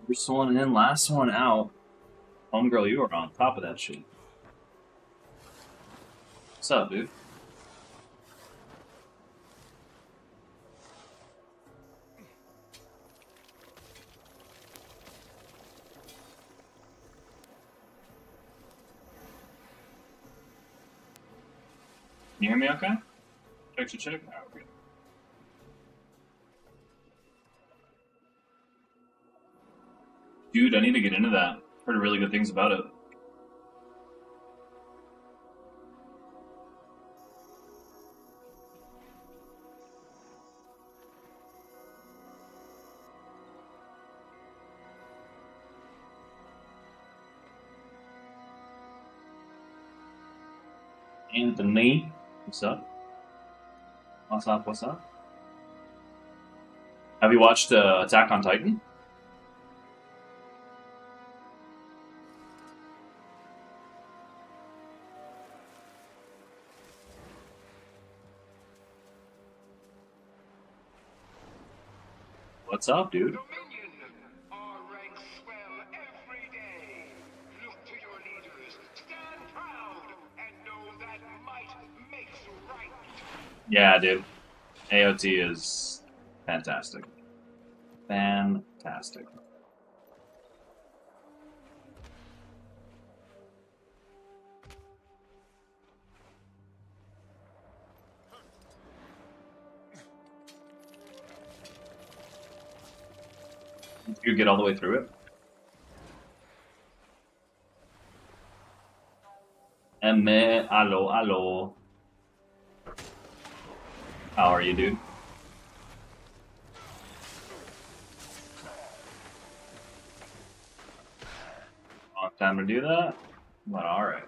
First one in, last one out. Homegirl, you are on top of that shit. What's up, dude? Can you hear me okay? Check. Oh, okay. Dude, I need to get into that. Heard really good things about it. Anthony, what's up? What's up? Have you watched Attack on Titan? What's up, dude? Dominion! Our ranks swell every day. Look to your leaders, stand proud, and know that might makes right. Yeah, dude. AOT is fantastic. Fantastic. Did you get all the way through it? Emme, allo. How are you, dude? Long time to do that? But alright.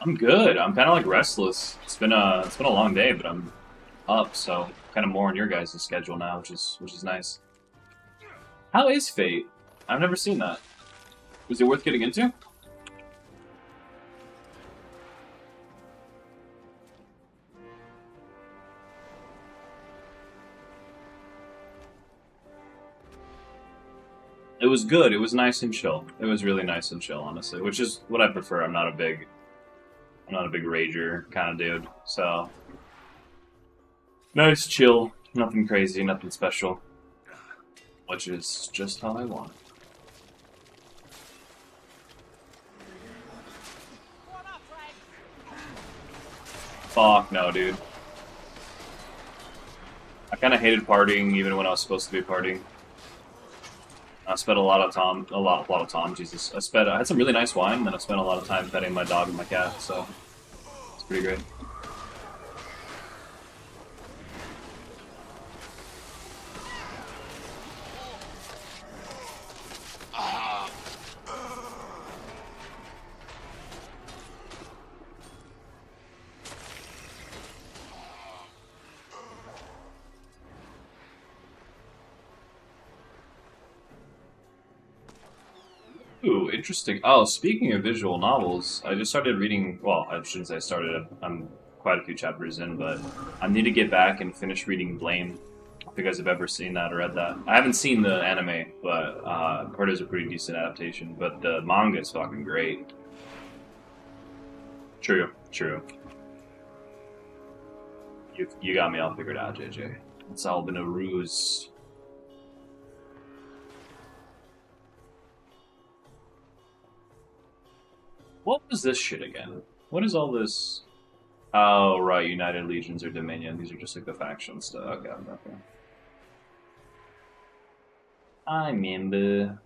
I'm good. I'm kind of like restless. It's been a long day, but I'm up, so kind of more on your guys' schedule now, which is nice. How is Fate? I've never seen that. Was it worth getting into? It was good. It was nice and chill. It was really nice and chill, honestly, which is what I prefer. I'm not a big rager kind of dude. So nice, chill, nothing crazy, nothing special, which is just how I want it. Fuck no, dude. I kind of hated partying even when I was supposed to be partying. I spent a lot of time, a lot of time. Jesus, I had some really nice wine, and then I spent a lot of time petting my dog and my cat. So it's pretty great. Ooh, interesting. Oh, speaking of visual novels, I just started reading. Well, I shouldn't say I started. I'm quite a few chapters in, but I need to get back and finish reading Blame. If you guys have ever seen that or read that, I haven't seen the anime, but I've heard it's a pretty decent adaptation. But the manga is fucking great. True. You got me all figured out, JJ. It's all been a ruse. What was this shit again? What is all this? Oh, right, United Legions or Dominion. These are just like the faction stuff. Okay. I remember.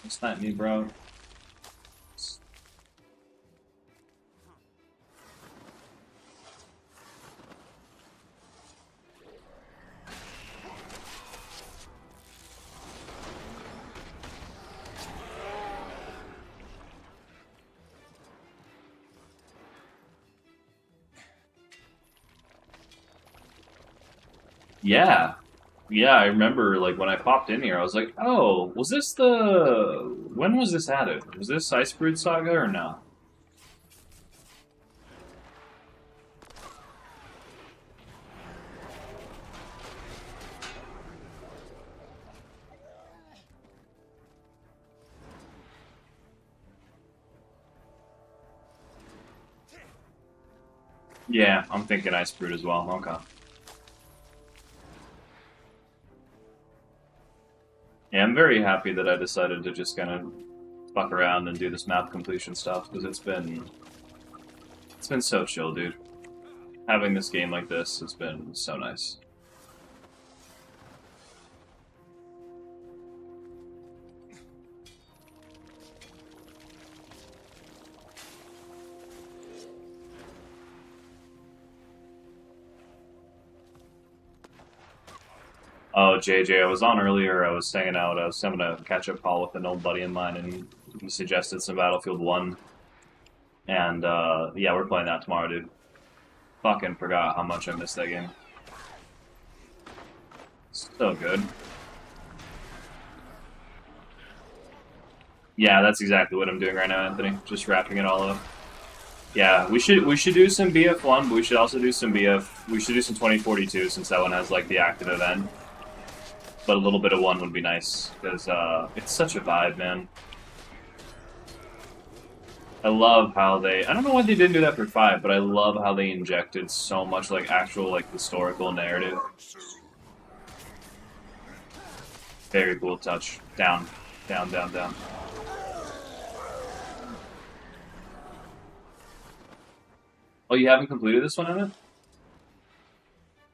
It's not me, bro. Yeah. Yeah, I remember like when I popped in here, I was like, "Oh, was this the when was this added? Was this Icebrood Saga or no?" Yeah, I'm thinking Icebrood as well. Okay. Yeah, I'm very happy that I decided to just kind of fuck around and do this map completion stuff because it's been so chill, dude. Having this game like this has been so nice. Oh, JJ, I was on earlier. I was hanging out. I was having a catch-up call with an old buddy of mine, and he suggested some Battlefield 1. And, yeah, we're playing that tomorrow, dude. Fucking forgot how much I missed that game. So good. Yeah, that's exactly what I'm doing right now, Anthony. Just wrapping it all up. Yeah, we should do some BF1, but we should also do some BF. We should do some 2042 since that one has like the active event. But a little bit of one would be nice because it's such a vibe, man. I love how they. I don't know why they didn't do that for 5, but I love how they injected so much like actual like historical narrative. Very cool touch. Down, down, down, down. Oh, you haven't completed this one, Emmett?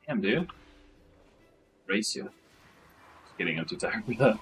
Damn, dude. Race you. Just kidding, I'm too tired for that.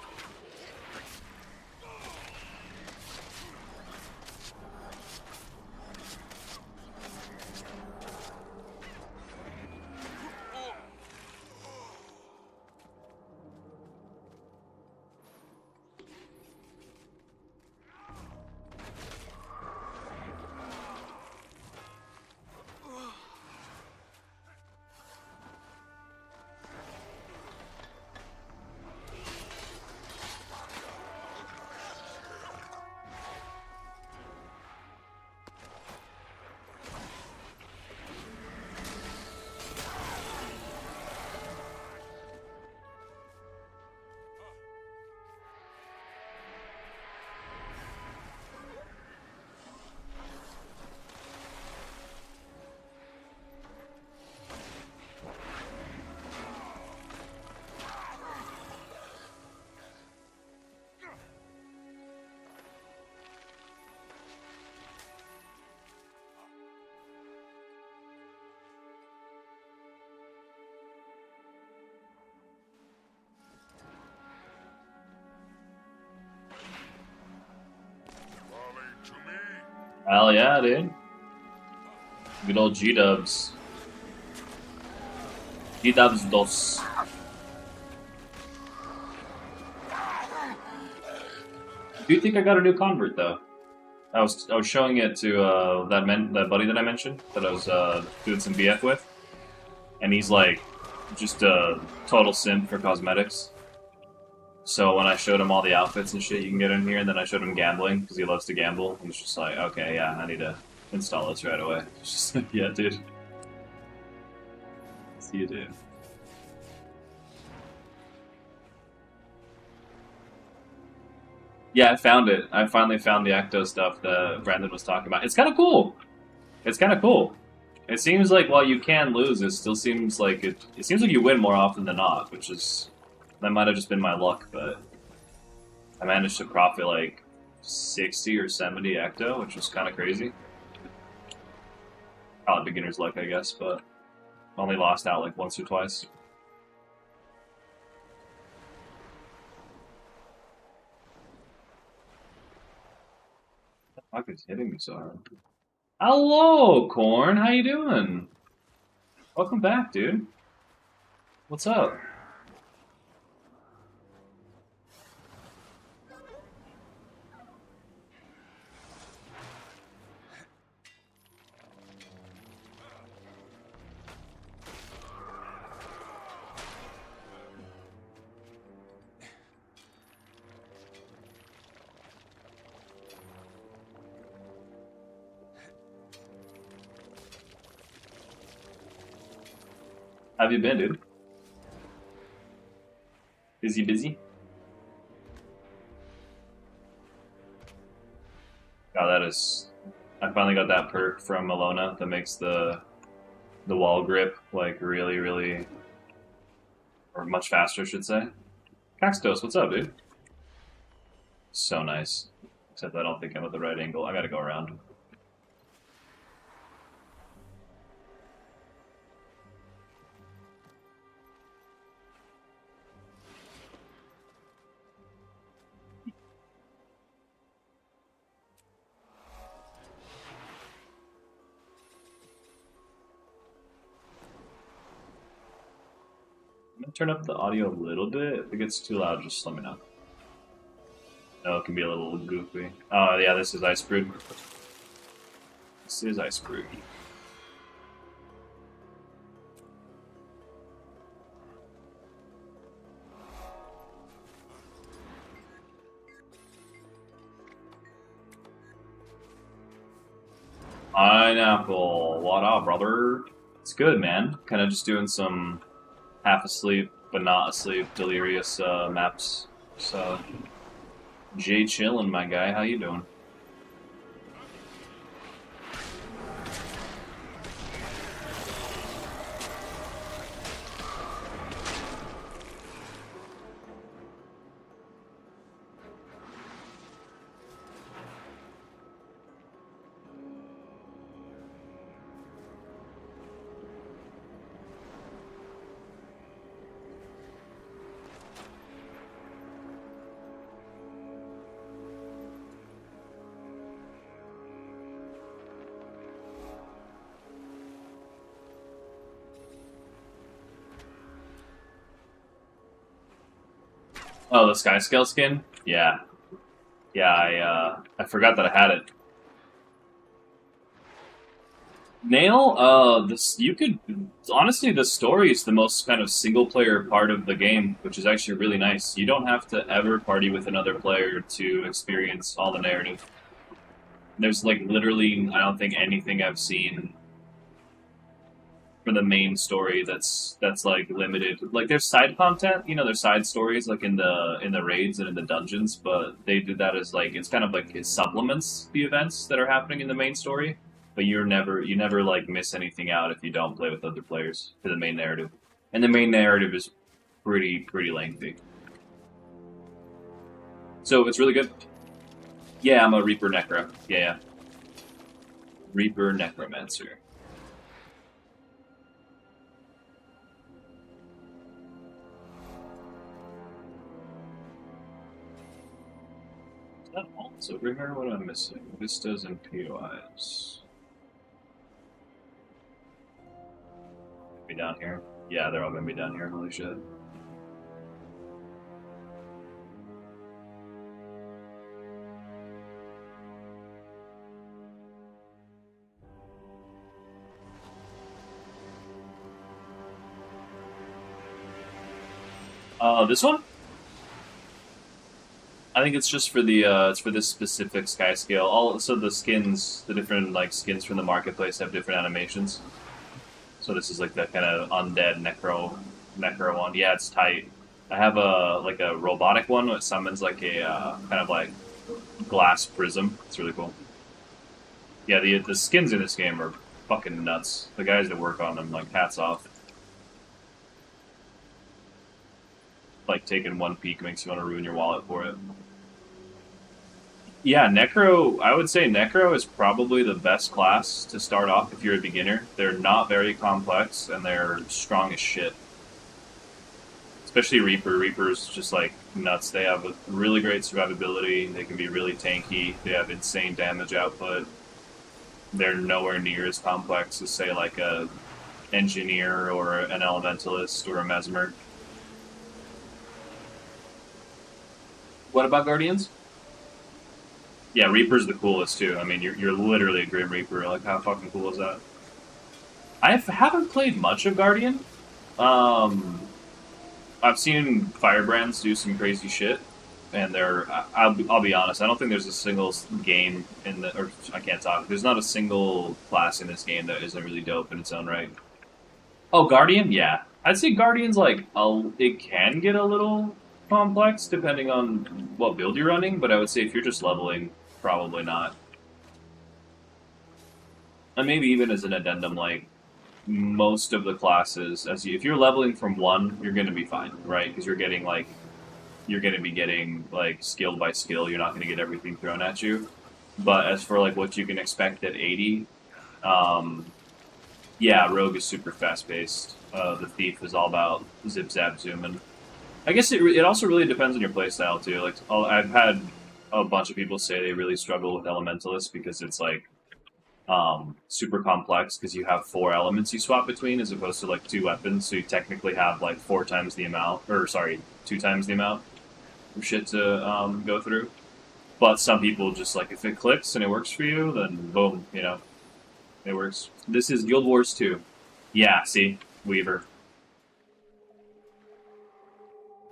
Hell yeah, dude. Good old G-dubs. G-dubs dos. Do you think I got a new convert though? I was showing it to that buddy that I mentioned that I was doing some BF with, and he's like just a total simp for cosmetics. So when I showed him all the outfits and shit you can get in here, and then I showed him gambling because he loves to gamble, he was just like, okay, yeah, I need to install this right away. It's just like, yeah, dude. See you, dude. Yeah, I found it. I finally found the Ecto stuff that Brandon was talking about. It's kind of cool. It's kind of cool. It seems like while you can lose, it still seems like it seems like you win more often than not, which is that might have just been my luck, but I managed to profit like 60 or 70 Ecto, which was kind of crazy. Probably beginner's luck, I guess, but only lost out like once or twice. What the fuck is hitting me so hard? Hello, Corn. How you doing? Welcome back, dude. What's up? How have you been, dude? Busy, busy? God, that is. I finally got that perk from Malona that makes the wall grip like really, really, or much faster, I should say. Caxtos, what's up, dude? So nice. Except I don't think I'm at the right angle. I gotta go around. I'm gonna turn up the audio a little bit. If it gets too loud, just let me know. No, it can be a little goofy. Oh, yeah, this is Ice Brood. This is Ice Brood. Pineapple, what up, brother? It's good, man. Kind of just doing some half asleep, but not asleep, delirious maps. So, Jay chillin', my guy. How you doing? Oh, the Skyscale skin? Yeah. Yeah, I forgot that I had it. Nail, this you could honestly the story is the most kind of single player part of the game, which is actually really nice. You don't have to ever party with another player to experience all the narrative. There's like literally I don't think anything I've seen for the main story that's like limited. Like there's side content, you know, there's side stories like in the raids and in the dungeons, but they did that as like it's kind of like it supplements the events that are happening in the main story. But you never like miss anything out if you don't play with other players for the main narrative. And the main narrative is pretty lengthy. So it's really good. Yeah, I'm a Reaper Necro. Yeah. Reaper Necromancer. Is that all that's over here? What am I missing? Vistas and POIs. Be down here. Yeah, they're all gonna be down here. Holy shit. This one? I think it's just for the it's for this specific sky scale. Also the skins, the different like skins from the marketplace have different animations. So this is like the kind of undead necro one. Yeah, it's tight. I have a like a robotic one that summons like a kind of like glass prism. It's really cool. Yeah, the skins in this game are fucking nuts. The guys that work on them, like hats off. Like taking one peek makes you want to ruin your wallet for it. Yeah, Necro, I would say Necro is probably the best class to start off if you're a beginner. They're not very complex, and they're strong as shit. Especially Reaper. Reaper's just like nuts. They have a really great survivability, they can be really tanky, they have insane damage output. They're nowhere near as complex as, say, like a Engineer or an Elementalist or a Mesmer. What about Guardians? Yeah, Reaper's the coolest too. I mean, you're literally a Grim Reaper. Like, how fucking cool is that? Haven't played much of Guardian. Um, I've seen Firebrands do some crazy shit, and I'll be honest. I don't think there's a single game in the or I can't talk. There's not a single class in this game that isn't really dope in its own right. Oh, Guardian? Yeah. I'd say Guardian's like, it can get a little complex depending on what build you're running, but I would say if you're just leveling, probably not. And maybe even as an addendum, like, most of the classes, if you're leveling from 1, you're going to be fine, right? Because you're going to be getting, like, skill by skill. You're not going to get everything thrown at you. But as for, like, what you can expect at 80, um, yeah, Rogue is super fast-paced. The Thief is all about zip, zap, zoom, and I guess it also really depends on your playstyle, too. Like, I've had a bunch of people say they really struggle with Elementalist because it's, like, super complex because you have 4 elements you swap between as opposed to, like, 2 weapons, so you technically have, like, 4 times the amount, or, sorry, 2 times the amount of shit to go through. But some people just, like, if it clicks and it works for you, then boom, you know, it works. This is Guild Wars 2. Yeah, see? Weaver.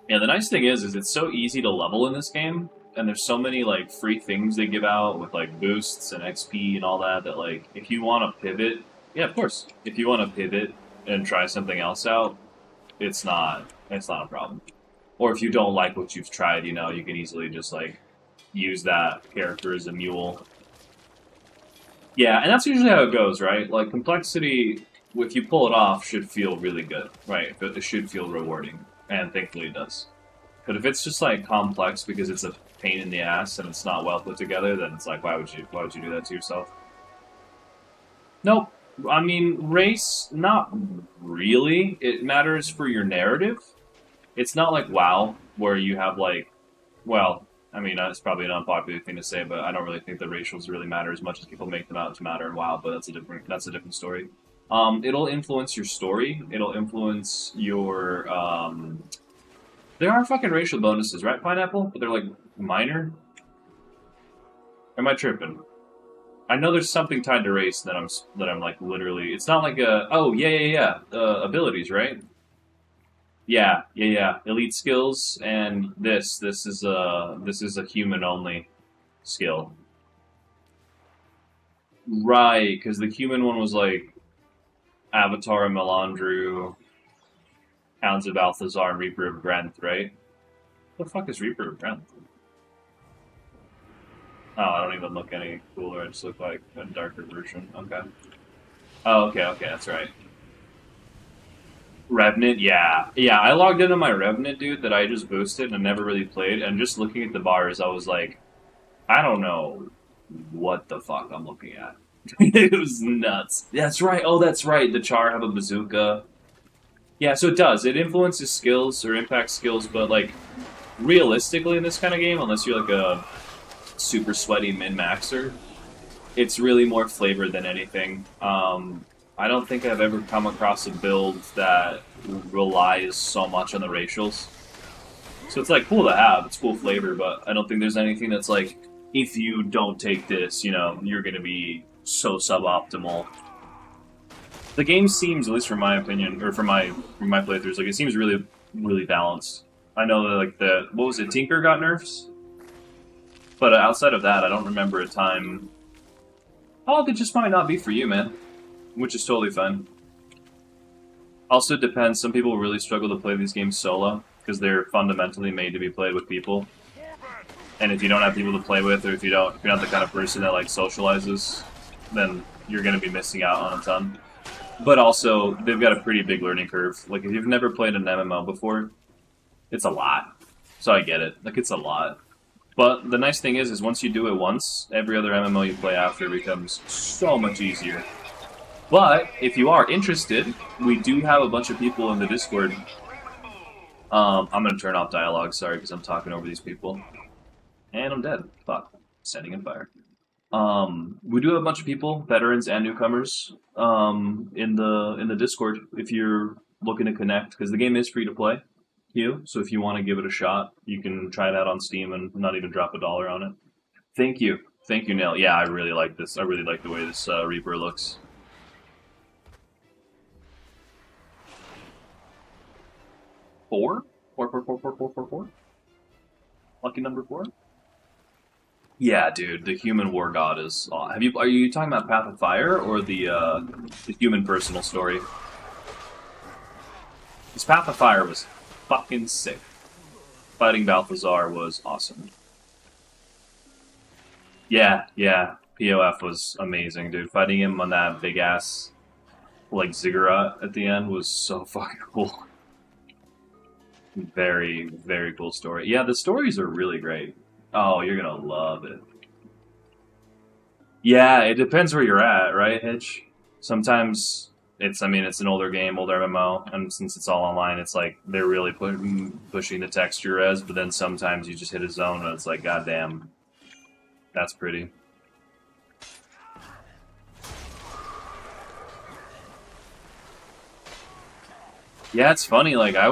Yeah, the nice thing is it's so easy to level in this game, and there's so many, like, free things they give out with, like, boosts and XP and all that, that, like, if you want to pivot, yeah, of course. If you want to pivot and try something else out, it's not a problem. Or if you don't like what you've tried, you know, you can easily just, like, use that character as a mule. Yeah, and that's usually how it goes, right? Like, complexity, if you pull it off, should feel really good, right? It should feel rewarding, and thankfully it does. But if it's just, like, complex because it's a pain in the ass and it's not well put together, then it's like, why would you do that to yourself? Nope. I mean, race, not really. It matters for your narrative. It's not like WoW, where you have, like, well, I mean, it's probably an unpopular thing to say, but I don't really think the racials really matter as much as people make them out to matter in WoW. But that's a different story. It'll influence your story. It'll influence your. There are fucking racial bonuses, right, Pineapple? But they're like minor. Am I tripping? I know there's something tied to race that I'm like literally. It's not like a abilities, right? Yeah. Elite skills and this is a human only skill. Right, because the human one was like Avatar and Melandru, Hounds of Balthazar, and Reaper of Grenth, right? What the fuck is Reaper of Grenth? Oh, I don't even look any cooler. I just look like a darker version. Okay. Oh, okay, that's right. Revenant, yeah. Yeah, I logged into my Revenant, dude, that I just boosted and never really played, and just looking at the bars, I was like, I don't know what the fuck I'm looking at. It was nuts. That's right. Oh, that's right. The Char have a bazooka. Yeah, so it does. It influences skills or impacts skills, but, like, realistically in this kind of game, unless you're like a super sweaty min-maxer, it's really more flavor than anything. I don't think I've ever come across a build that relies so much on the racials. So it's like cool to have, it's cool flavor, but I don't think there's anything that's like, if you don't take this, you know, you're gonna be so suboptimal. The game seems, at least from my opinion, or from my playthroughs, like it seems really, really balanced. I know that like what was it, Tinker got nerfs? But outside of that, I don't remember a time. Oh, it just might not be for you, man. Which is totally fine. Also depends, some people really struggle to play these games solo, because they're fundamentally made to be played with people. And if you don't have people to play with, or if you're not the kind of person that like socializes, then you're going to be missing out on a ton. But also, they've got a pretty big learning curve. Like, if you've never played an MMO before, it's a lot. So I get it. Like, it's a lot. But the nice thing is once you do it once, every other MMO you play after becomes so much easier. But, if you are interested, we do have a bunch of people in the Discord. I'm going to turn off dialogue, sorry, because I'm talking over these people. And I'm dead. Fuck. Setting in fire. We do have a bunch of people, veterans and newcomers, in the Discord if you're looking to connect, because the game is free to play, so if you want to give it a shot, you can try it out on Steam and not even drop $1 on it. Thank you, Nell. Yeah, I really like this. I really like the way this Reaper looks. Four? Four? Lucky number 4? Yeah, dude, the human war god is. Are you talking about Path of Fire or the human personal story? This Path of Fire was fucking sick. Fighting Balthazar was awesome. Yeah, yeah. POF was amazing, dude. Fighting him on that big ass, like, ziggurat at the end was so fucking cool. Very, very cool story. Yeah, the stories are really great. Oh, you're gonna love it. Yeah, it depends where you're at, right, Hitch? Sometimes it's, I mean, it's an older game, older MMO, and since it's all online, it's like they're really pushing the texture res, but then sometimes you just hit a zone and it's like, goddamn, that's pretty. Yeah, it's funny. Like I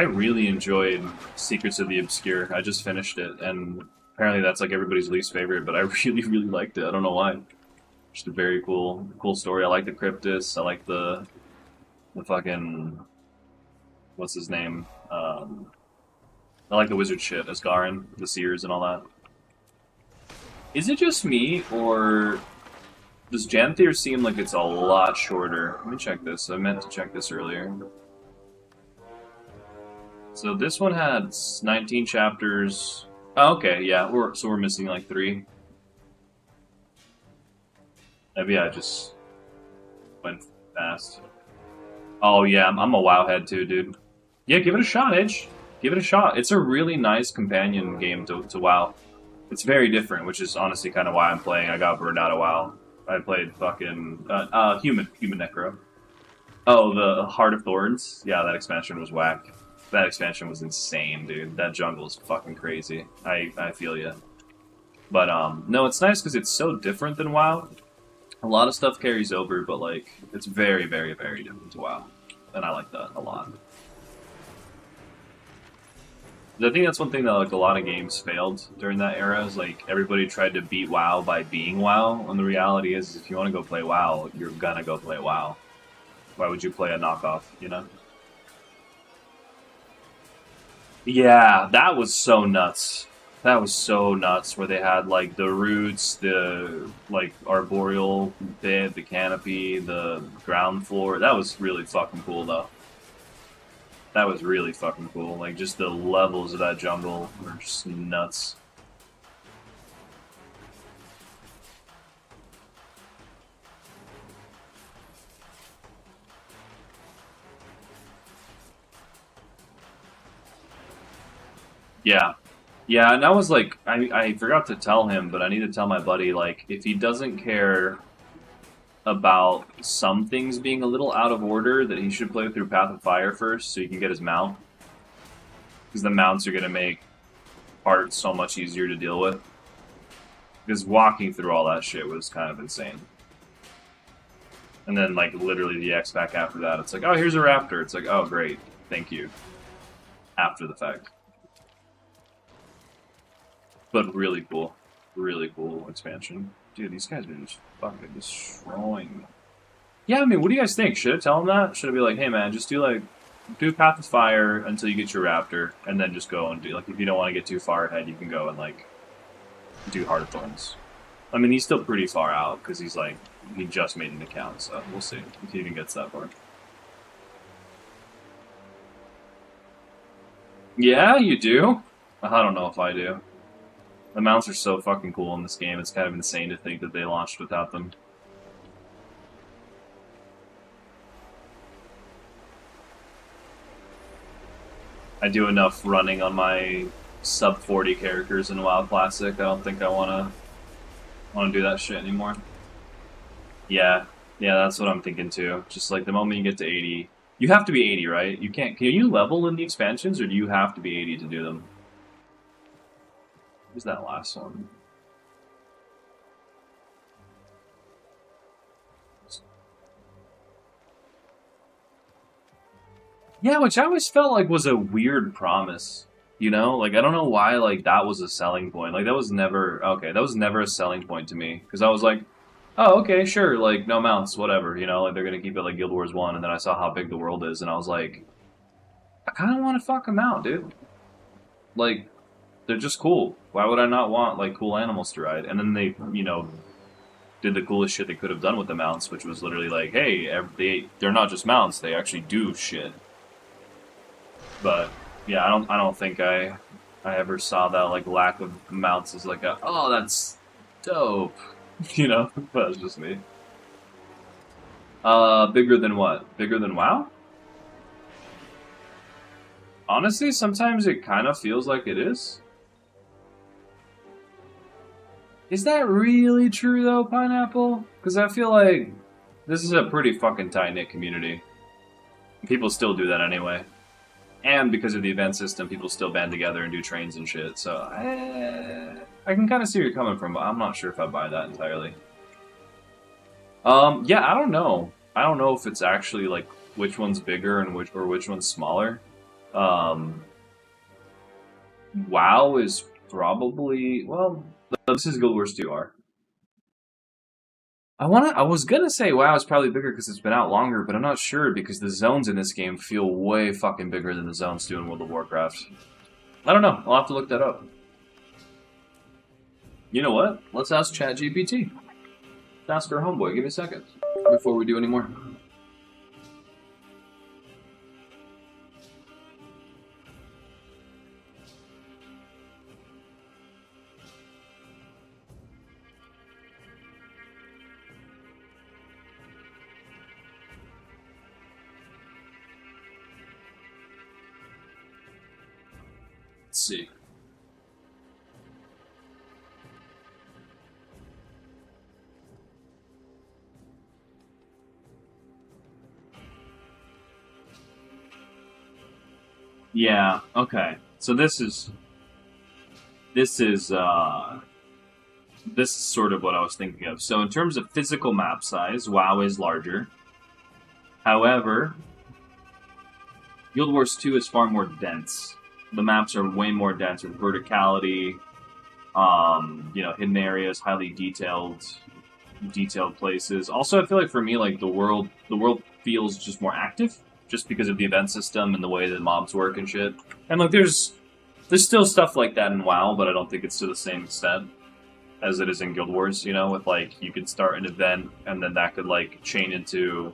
really enjoyed Secrets of the Obscure. I just finished it, and apparently that's like everybody's least favorite. But I really, really liked it. I don't know why. Just a very cool story. I like the Cryptus. I like the fucking what's his name. I like the wizard shit, Asgarin, the Seers, and all that. Is it just me, or does Janthier seem like it's a lot shorter? Let me check this. I meant to check this earlier. So this one had 19 chapters. Oh, okay, yeah, we're missing like 3. Maybe I just went fast. Oh yeah, I'm a WoW head too, dude. Yeah, give it a shot, Edge. Give it a shot. It's a really nice companion game to WoW. It's very different, which is honestly kind of why I'm playing. I got burned out of WoW. I played fucking Human Necro. Oh, the Heart of Thorns. Yeah, that expansion was whack. That expansion was insane, dude. That jungle is fucking crazy. I feel ya. But, no, it's nice because it's so different than WoW. A lot of stuff carries over, but, like, it's very, very, very different to WoW. And I like that a lot. I think that's one thing that, like, a lot of games failed during that era, is, like, everybody tried to beat WoW by being WoW, when the reality is, if you want to go play WoW, you're gonna go play WoW. Why would you play a knockoff, you know? Yeah, that was so nuts. That was so nuts, where they had, like, the roots, the, like, arboreal bit, the canopy, the ground floor. That was really fucking cool, though. That was really fucking cool. Like, just the levels of that jungle were just nuts. Yeah. Yeah, and I was like, I forgot to tell him, but I need to tell my buddy, like, if he doesn't care about some things being a little out of order, that he should play through Path of Fire first, so he can get his mount. Because the mounts are going to make parts so much easier to deal with. Because walking through all that shit was kind of insane. And then, like, literally the X-Pack after that, it's like, oh, here's a raptor. It's like, oh, great, thank you. After the fact. But really cool expansion. Dude, these guys are just fucking destroying me. Yeah, I mean, what do you guys think? Should I tell them that? Should I be like, hey man, just do Path of Fire until you get your raptor, and then just go and do, like, if you don't want to get too far ahead, you can go and, like, do Heart of Thorns. I mean, he's still pretty far out, because he's, like, he just made an account, so we'll see if he even gets that far. Yeah, you do? I don't know if I do. The mounts are so fucking cool in this game, it's kind of insane to think that they launched without them. I do enough running on my sub 40 characters in WoW Classic. I don't think I wanna do that shit anymore. Yeah, that's what I'm thinking too. Just like the moment you get to 80, you have to be 80, right? You can't. Can you level in the expansions, or do you have to be 80 to do them? Who's that last one? Yeah, which I always felt like was a weird promise. You know, like, I don't know why, like, that was a selling point. Like, that was never a selling point to me. Because I was like, oh, okay, sure, like, no mounts, whatever, you know, like, they're gonna keep it like Guild Wars 1, and then I saw how big the world is, and I was like, I kinda wanna fuck them out, dude. Like, they're just cool. Why would I not want, like, cool animals to ride? And then they, you know, did the coolest shit they could have done with the mounts, which was literally like, hey, they're not just mounts, they actually do shit. But yeah, I don't think I ever saw that like lack of mounts as like a oh that's dope, you know. But it's just me. Bigger than what? Bigger than WoW? Honestly, sometimes it kind of feels like it is. Is that really true though, Pineapple? Because I feel like this is a pretty fucking tight knit community. People still do that anyway. And because of the event system, people still band together and do trains and shit. So I can kind of see where you're coming from, but I'm not sure if I buy that entirely. Yeah, I don't know. I don't know if it's actually like which one's bigger and which one's smaller. Um, WoW is probably well. This is Guild Wars 2R. I was gonna say WoW is probably bigger because it's been out longer, but I'm not sure because the zones in this game feel way fucking bigger than the zones do in World of Warcraft. I don't know. I'll have to look that up. You know what? Let's ask ChatGPT. Ask our homeboy. Give me a second before we do any more. Let's see. Yeah, okay. So this is sort of what I was thinking of. So in terms of physical map size, WoW is larger. However, Guild Wars 2 is far more dense. The maps are way more dense with verticality, hidden areas, highly detailed places. Also, I feel like for me, like the world feels just more active, just because of the event system and the way that mobs work and shit. And like, there's still stuff like that in WoW, but I don't think it's to the same extent as it is in Guild Wars. You know, with like you could start an event and then that could like chain into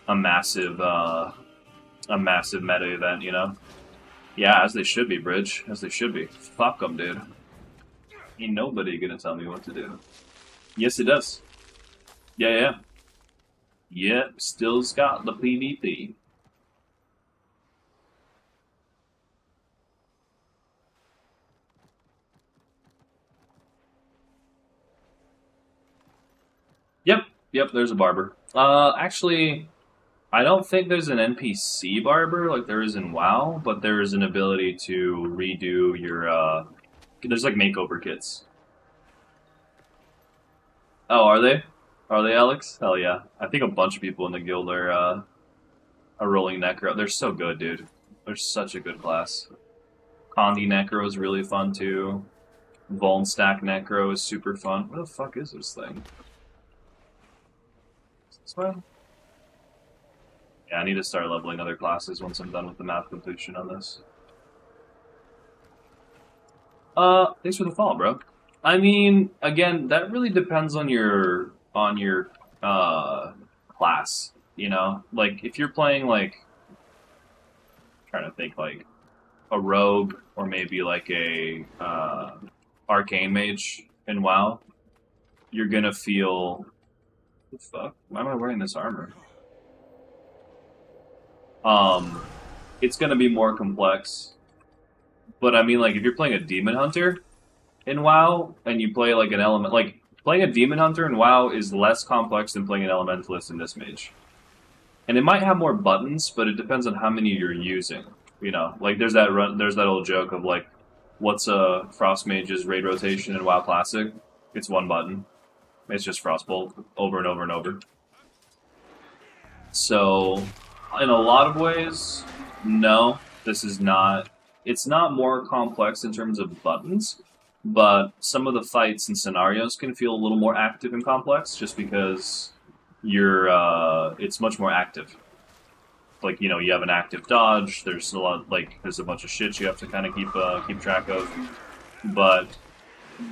a massive meta event. You know. Yeah, as they should be, Bridge. As they should be. Fuck them, dude. Ain't nobody gonna tell me what to do. Yes, it does. Yeah. Yep, still's got the PvP. Yep, there's a barber. Actually, I don't think there's an NPC barber like there is in WoW, but there is an ability to redo your, there's like makeover kits. Oh, are they? Are they, Alex? Hell yeah. I think a bunch of people in the guild are rolling Necro. They're so good, dude. They're such a good class. Condi Necro is really fun, too. Vuln Stack Necro is super fun. What the fuck is this thing? Is this one? Yeah, I need to start leveling other classes once I'm done with the map completion on this. Thanks for the follow, bro. I mean, again, that really depends on your class, you know? Like if you're playing like I'm trying to think like a rogue or maybe like a arcane mage in WoW, you're gonna feel what the fuck? Why am I wearing this armor? It's gonna be more complex. But I mean, like, if you're playing a demon hunter in WoW and you play like an element, like playing a demon hunter in WoW is less complex than playing an elementalist in this mage. And it might have more buttons, but it depends on how many you're using. You know, like there's that old joke of like, what's a frost mage's raid rotation in WoW Classic? It's one button. It's just Frostbolt over and over and over. So, in a lot of ways, no, this is not. It's not more complex in terms of buttons, but some of the fights and scenarios can feel a little more active and complex, just because it's much more active. Like you have an active dodge. There's a lot there's a bunch of shit you have to kind of keep track of, but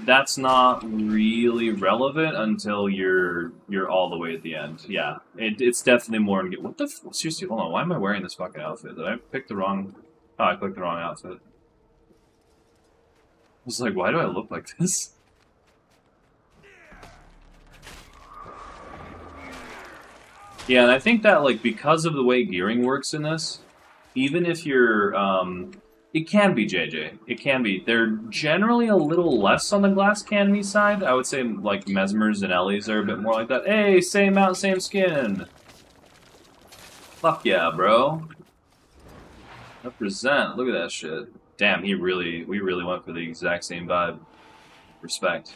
that's not really relevant until you're all the way at the end. Yeah, it's definitely more. What the seriously? Hold on. Why am I wearing this fucking outfit? Did I pick the wrong? Oh, I clicked the wrong outfit. I was like, why do I look like this? Yeah, and I think that, like, because of the way gearing works in this, even if you're, it can be JJ. It can be. They're generally a little less on the glass candy side. I would say, like, Mesmers and Ellies are a bit more like that. Hey, same mount, same skin! Fuck yeah, bro. Represent. Look at that shit. Damn, we really went for the exact same vibe. Respect.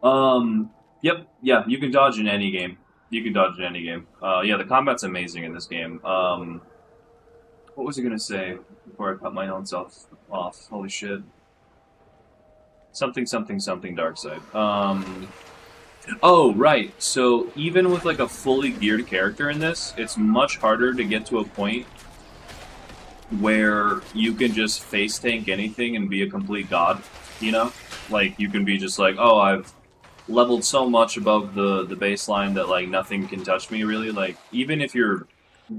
Yep, yeah, you can dodge in any game. You can dodge in any game. Yeah, the combat's amazing in this game. What was I gonna say before I cut my own self off? Holy shit. Something, something, something dark side. Oh, right. So, even with, like, a fully geared character in this, it's much harder to get to a point where you can just face tank anything and be a complete god, you know? Like, you can be just like, oh, I've leveled so much above the baseline that, like, nothing can touch me, really. Like, even if you're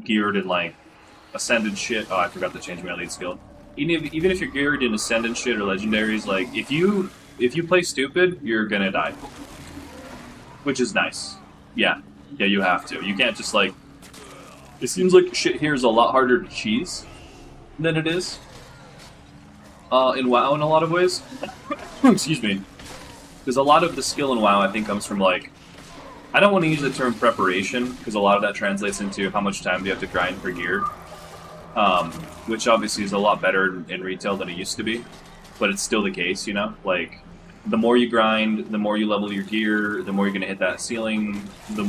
geared in, like, Ascended shit... Oh, I forgot to change my lead skill. Even if you're geared in Ascended shit or Legendaries, like, if you play stupid, you're gonna die. Which is nice. Yeah. Yeah, you have to. You can't just, like... It seems like shit here is a lot harder to cheese than it is in WoW in a lot of ways. Excuse me. Because a lot of the skill in WoW, I think, comes from, like... I don't want to use the term preparation, because a lot of that translates into how much time do you have to grind for gear. Which obviously is a lot better in retail than it used to be. But it's still the case, you know? Like, the more you grind, the more you level your gear, the more you're going to hit that ceiling, the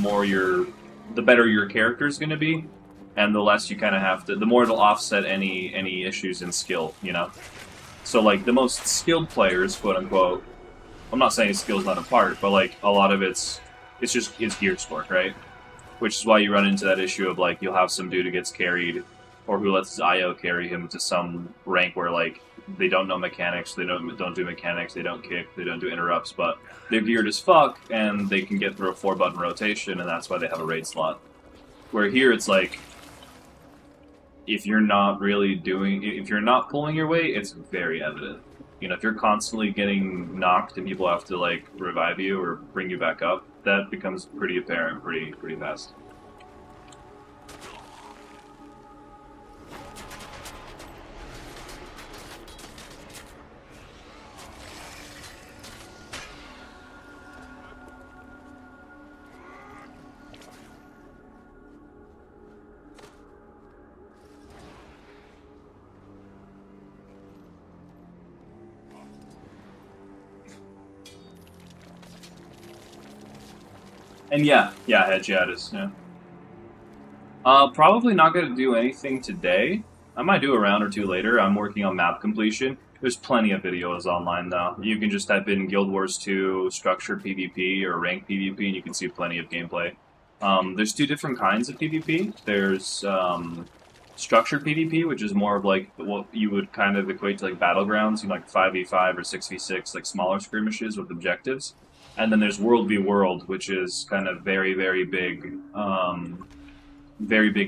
better your character's going to be. And the less you kind of have to... The more it'll offset any issues in skill, you know? So, like, the most skilled players, quote-unquote... I'm not saying skill's not a part, but, like, a lot of it's gear sport, right? Which is why you run into that issue of, like, you'll have some dude who gets carried, or who lets his IO carry him to some rank where, like, they don't know mechanics, they don't do mechanics, they don't kick, they don't do interrupts, but they're geared as fuck, and they can get through a 4-button rotation, and that's why they have a raid slot. Where here, it's like... If you're not pulling your weight, it's very evident. You know, if you're constantly getting knocked and people have to, like, revive you or bring you back up, that becomes pretty apparent pretty fast. And yeah, Hedgeaddis, yeah. Probably not going to do anything today. I might do a round or two later. I'm working on map completion. There's plenty of videos online, though. You can just type in Guild Wars 2 structured PvP or ranked PvP, and you can see plenty of gameplay. There's two different kinds of PvP. There's structured PvP, which is more of like what you would kind of equate to like battlegrounds, you know, like 5v5 or 6v6, like smaller skirmishes with objectives. And then there's World v World, which is kind of very big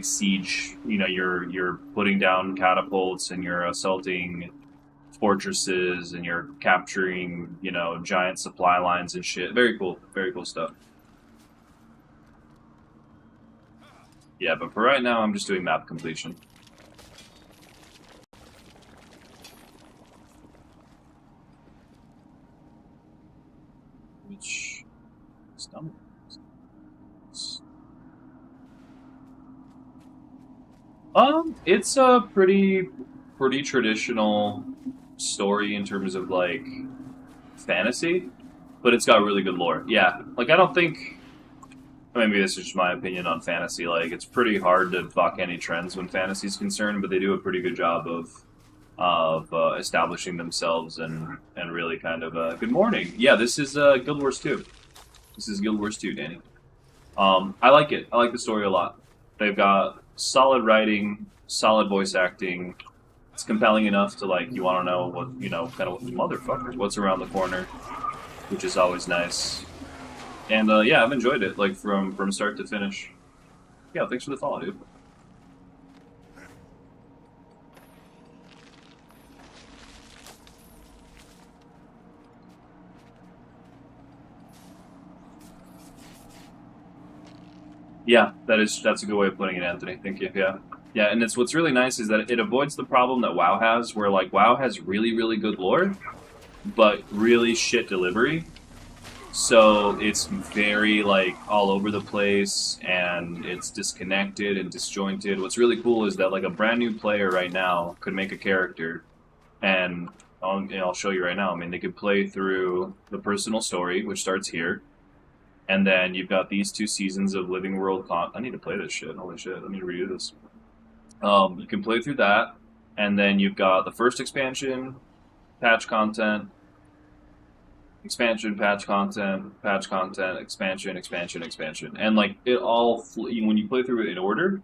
siege. You know, you're putting down catapults and you're assaulting fortresses and you're capturing, you know, giant supply lines and shit. Very cool stuff. Yeah, but for right now, I'm just doing map completion. Which stomach? It's a pretty traditional story in terms of like fantasy, but it's got really good lore. Yeah, like I don't think. Maybe this is just my opinion on fantasy. Like, it's pretty hard to buck any trends when fantasy is concerned, but they do a pretty good job of establishing themselves and really kind of good morning. Yeah, this is Guild Wars 2. This is Guild Wars 2, Danny. I like it. I like the story a lot. They've got solid writing, solid voice acting. It's compelling enough to like you want to know what kind of motherfuckers what's around the corner, which is always nice. And yeah, I've enjoyed it, like from start to finish. Yeah, thanks for the follow, dude. Yeah, that's a good way of putting it, Anthony. Thank you. Yeah. Yeah, and it's what's really nice is that it avoids the problem that WoW has, where like WoW has really, really good lore, but really shit delivery. So it's very like all over the place and it's disconnected and disjointed. What's really cool is that like a brand new player right now could make a character and I'll show you right now. I mean, they could play through the personal story, which starts here, and then you've got these 2 seasons of Living World I need to play this shit. Holy shit! Let me redo this. You can play through that, and then you've got the first expansion, patch content, expansion, patch content, expansion, expansion, expansion, and like it all. When you play through it in order,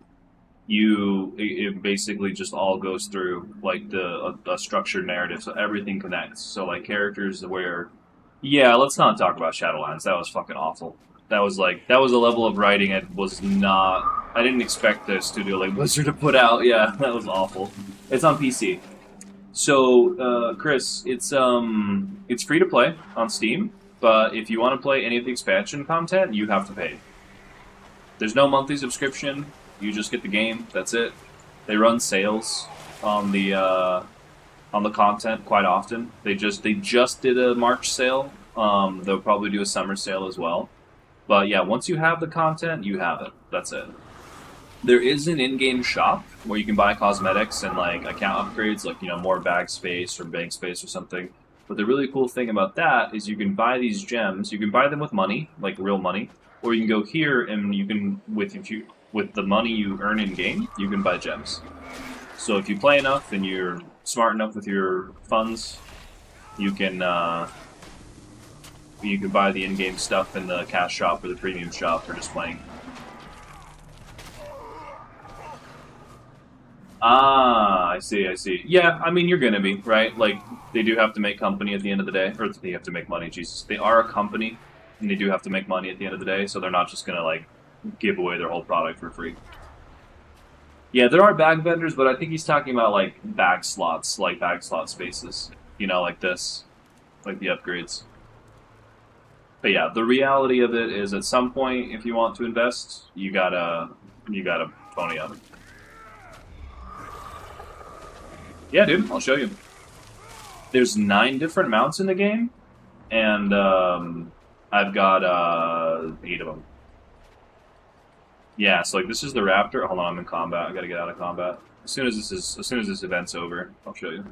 it basically just all goes through like a structured narrative, so everything connects. So like characters where, yeah, let's not talk about Shadowlands. That was fucking awful. That was a level of writing I didn't expect the studio like Blizzard to put out. Yeah, that was awful. It's on PC. So, Chris, it's free to play on Steam, but if you want to play any of the expansion content, you have to pay. There's no monthly subscription. You just get the game. That's it. They run sales on the content quite often. They just did a March sale. They'll probably do a summer sale as well. But yeah, once you have the content, you have it. That's it. There is an in-game shop where you can buy cosmetics and like account upgrades, like more bag space or bank space or something. But the really cool thing about that is you can buy these gems. You can buy them with money, like real money, or you can go here and you can with the money you earn in game, you can buy gems. So if you play enough and you're smart enough with your funds, you can buy the in-game stuff in the cash shop or the premium shop for just playing. Ah, I see. Yeah, I mean, you're gonna be, right? Like, they do have to make company at the end of the day. Or they have to make money, Jesus. They are a company, and they do have to make money at the end of the day, so they're not just gonna, like, give away their whole product for free. Yeah, there are bag vendors, but I think he's talking about, like, bag slot spaces. Like this. Like the upgrades. But yeah, the reality of it is at some point, if you want to invest, you gotta pony up. Yeah, dude, I'll show you. There's 9 different mounts in the game, and I've got 8 of them. Yeah, so like this is the Raptor. Hold on, I'm in combat. I gotta get out of combat. As soon as this event's over, I'll show you.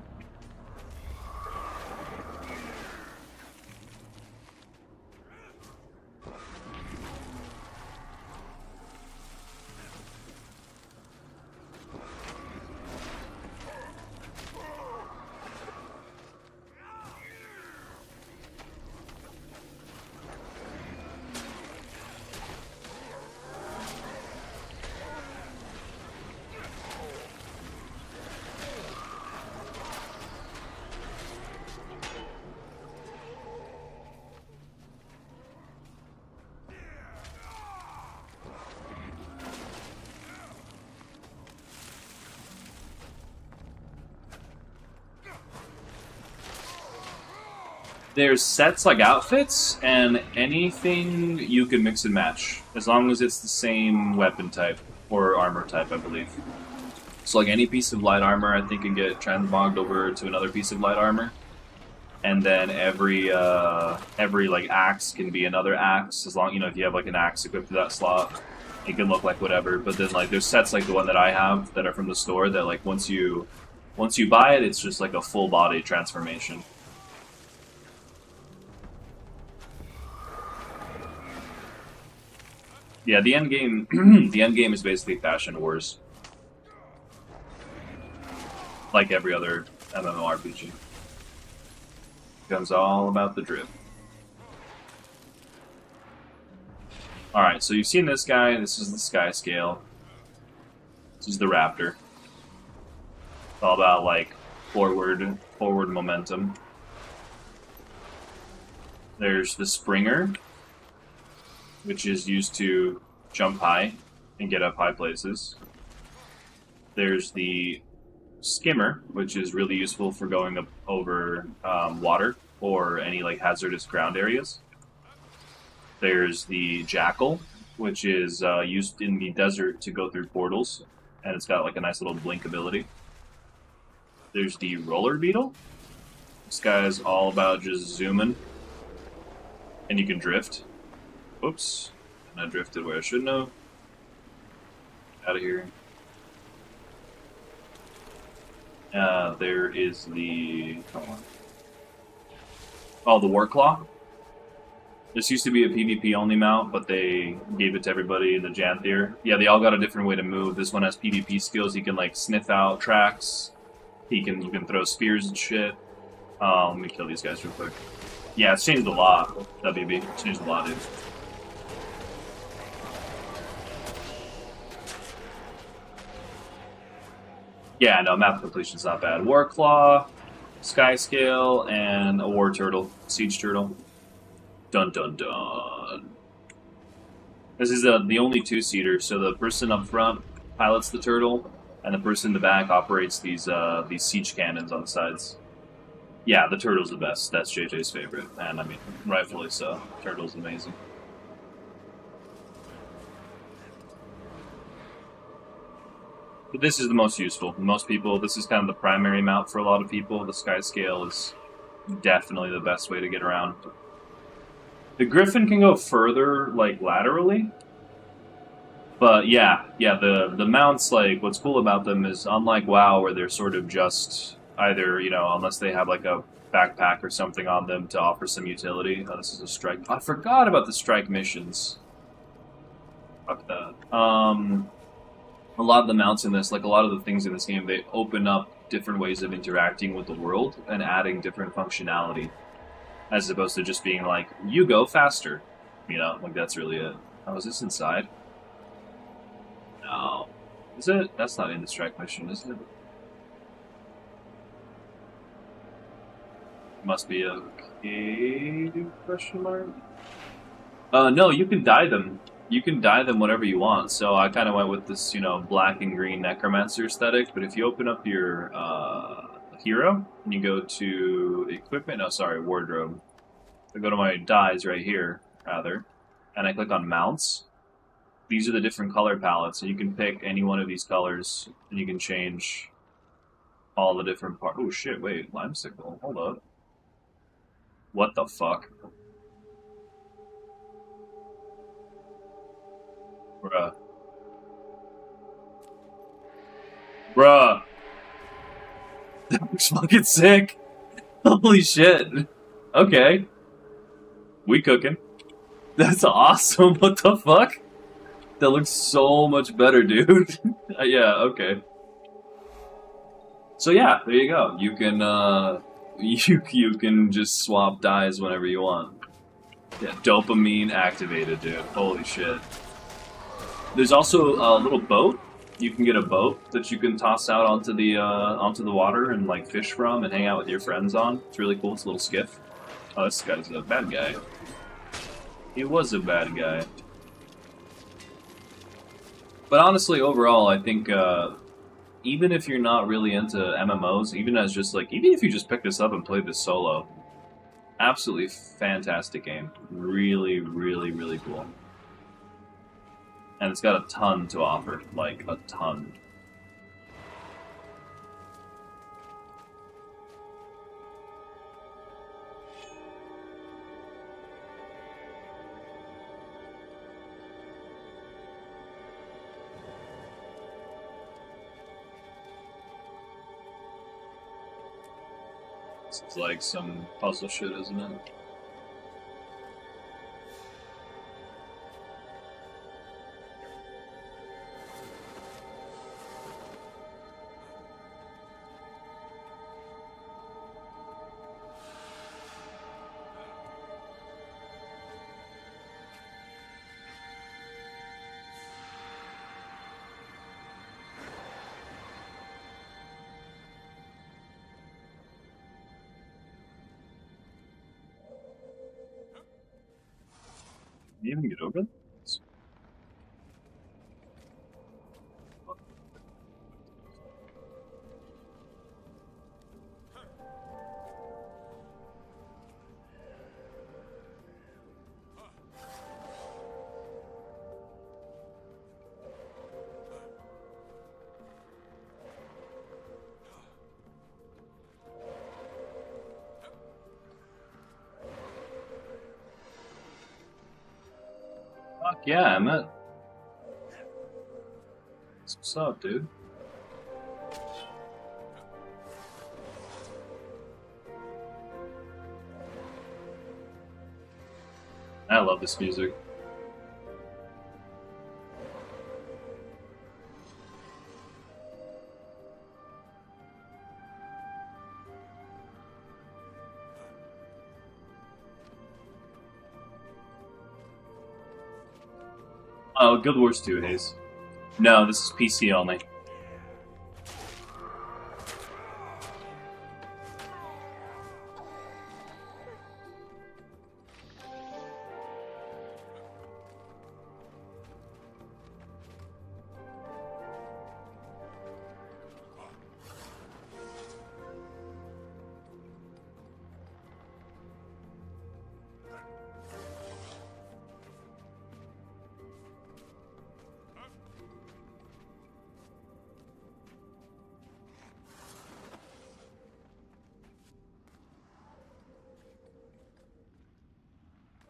There's sets like outfits, and anything you can mix and match, as long as it's the same weapon type, or armor type, I believe. So like any piece of light armor, I think, can get transmogged over to another piece of light armor. And then every like axe can be another axe, as long, if you have like an axe equipped to that slot, it can look like whatever. But then like there's sets like the one that I have that are from the store that like once you buy it, it's just like a full body transformation. Yeah, the end game is basically Fashion Wars. Like every other MMORPG. Becomes all about the drip. Alright, so you've seen this guy. This is the Sky Scale. This is the Raptor. It's all about, like, forward momentum. There's the Springer, which is used to jump high and get up high places. There's the Skimmer, which is really useful for going up over water or any like hazardous ground areas. There's the Jackal, which is used in the desert to go through portals, and it's got like a nice little blink ability. There's the roller beetle. This guy is all about just zooming, and you can drift. Whoops, and I drifted where I shouldn't have. Out of here. There is the... Oh, the Warclaw. This used to be a PvP only mount, but they gave it to everybody in the Janthier. Yeah, they all got a different way to move. This one has PvP skills. He can like sniff out tracks. You can throw spears and shit. Let me kill these guys real quick. Yeah, it's changed a lot. WB, it's changed a lot, dude. Yeah, no, map completion's not bad. Warclaw, Skyscale, and a War Turtle, Siege Turtle. Dun dun dun. This is the only two-seater, so the person up front pilots the turtle, and the person in the back operates these siege cannons on the sides. Yeah, the turtle's the best. That's JJ's favorite, and I mean, rightfully so. Turtle's amazing. But this is the most useful. Most people, this is kind of the primary mount for a lot of people. The Skyscale is definitely the best way to get around. The Griffin can go further, like, laterally. But yeah, the mounts, like, what's cool about them is, unlike WoW, where they're sort of just either, you know, unless they have, like, a backpack or something on them to offer some utility. Oh, this is a strike. I forgot about the strike missions. Fuck that. A lot of the mounts in this, like a lot of the things in this game, they open up different ways of interacting with the world and adding different functionality, as opposed to just being like, you go faster. You know, like that's really it. Oh, is this inside? No. Is it? That's not in the strike mission, isn't it? Must be a cave, question mark? No, you can dye them. You can dye them whatever you want, so I kind of went with this, you know, black and green Necromancer aesthetic, but if you open up your hero, and you go to equipment, no, sorry, wardrobe. I go to my dyes right here, rather, and I click on mounts. These are the different color palettes, and you can pick any one of these colors, and you can change all the different parts. Oh shit, wait, limesicle, hold up. What the fuck? Bruh. Bruh. That looks fucking sick. Holy shit. Okay. We cooking. That's awesome. What the fuck? That looks so much better, dude. Yeah, okay. So yeah, there you go. You can you can just swap dyes whenever you want. Yeah, dopamine activated, dude. Holy shit. There's also a little boat. You can get a boat that you can toss out onto the water and like fish from and hang out with your friends on. It's really cool. It's a little skiff. Oh, this guy's a bad guy. He was a bad guy. But honestly, overall, I think even if you're not really into MMOs, even if you just pick this up and play this solo, absolutely fantastic game. Really, really, really cool. And it's got a ton to offer, like a ton. This is like some puzzle shit, isn't it? Can you even get over this? yeah, Emmett. What's up, dude? I love this music. Oh, Guild Wars 2, Haze. No, this is PC only.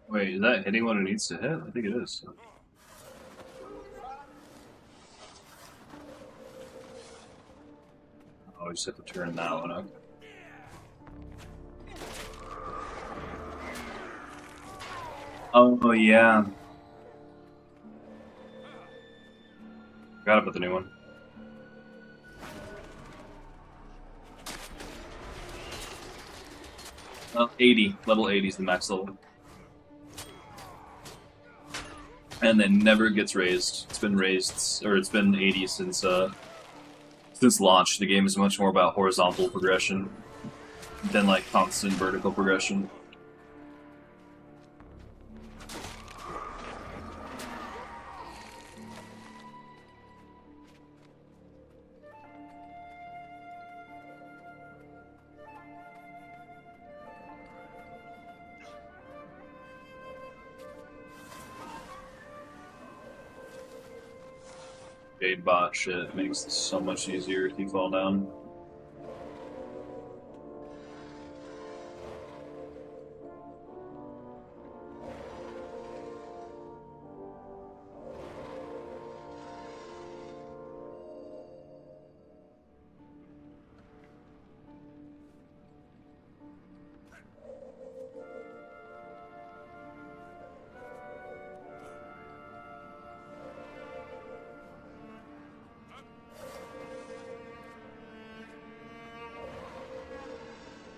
Wait, is that hitting what it needs to hit? I think it is. Oh, I just have to turn that one up. Oh, yeah. Forgot about the new one. 80. Level 80 is the max level. And then never gets raised. It's been raised, or it's been 80 since launch. The game is much more about horizontal progression than like constant vertical progression. Jade bot shit makes it so much easier if you fall down.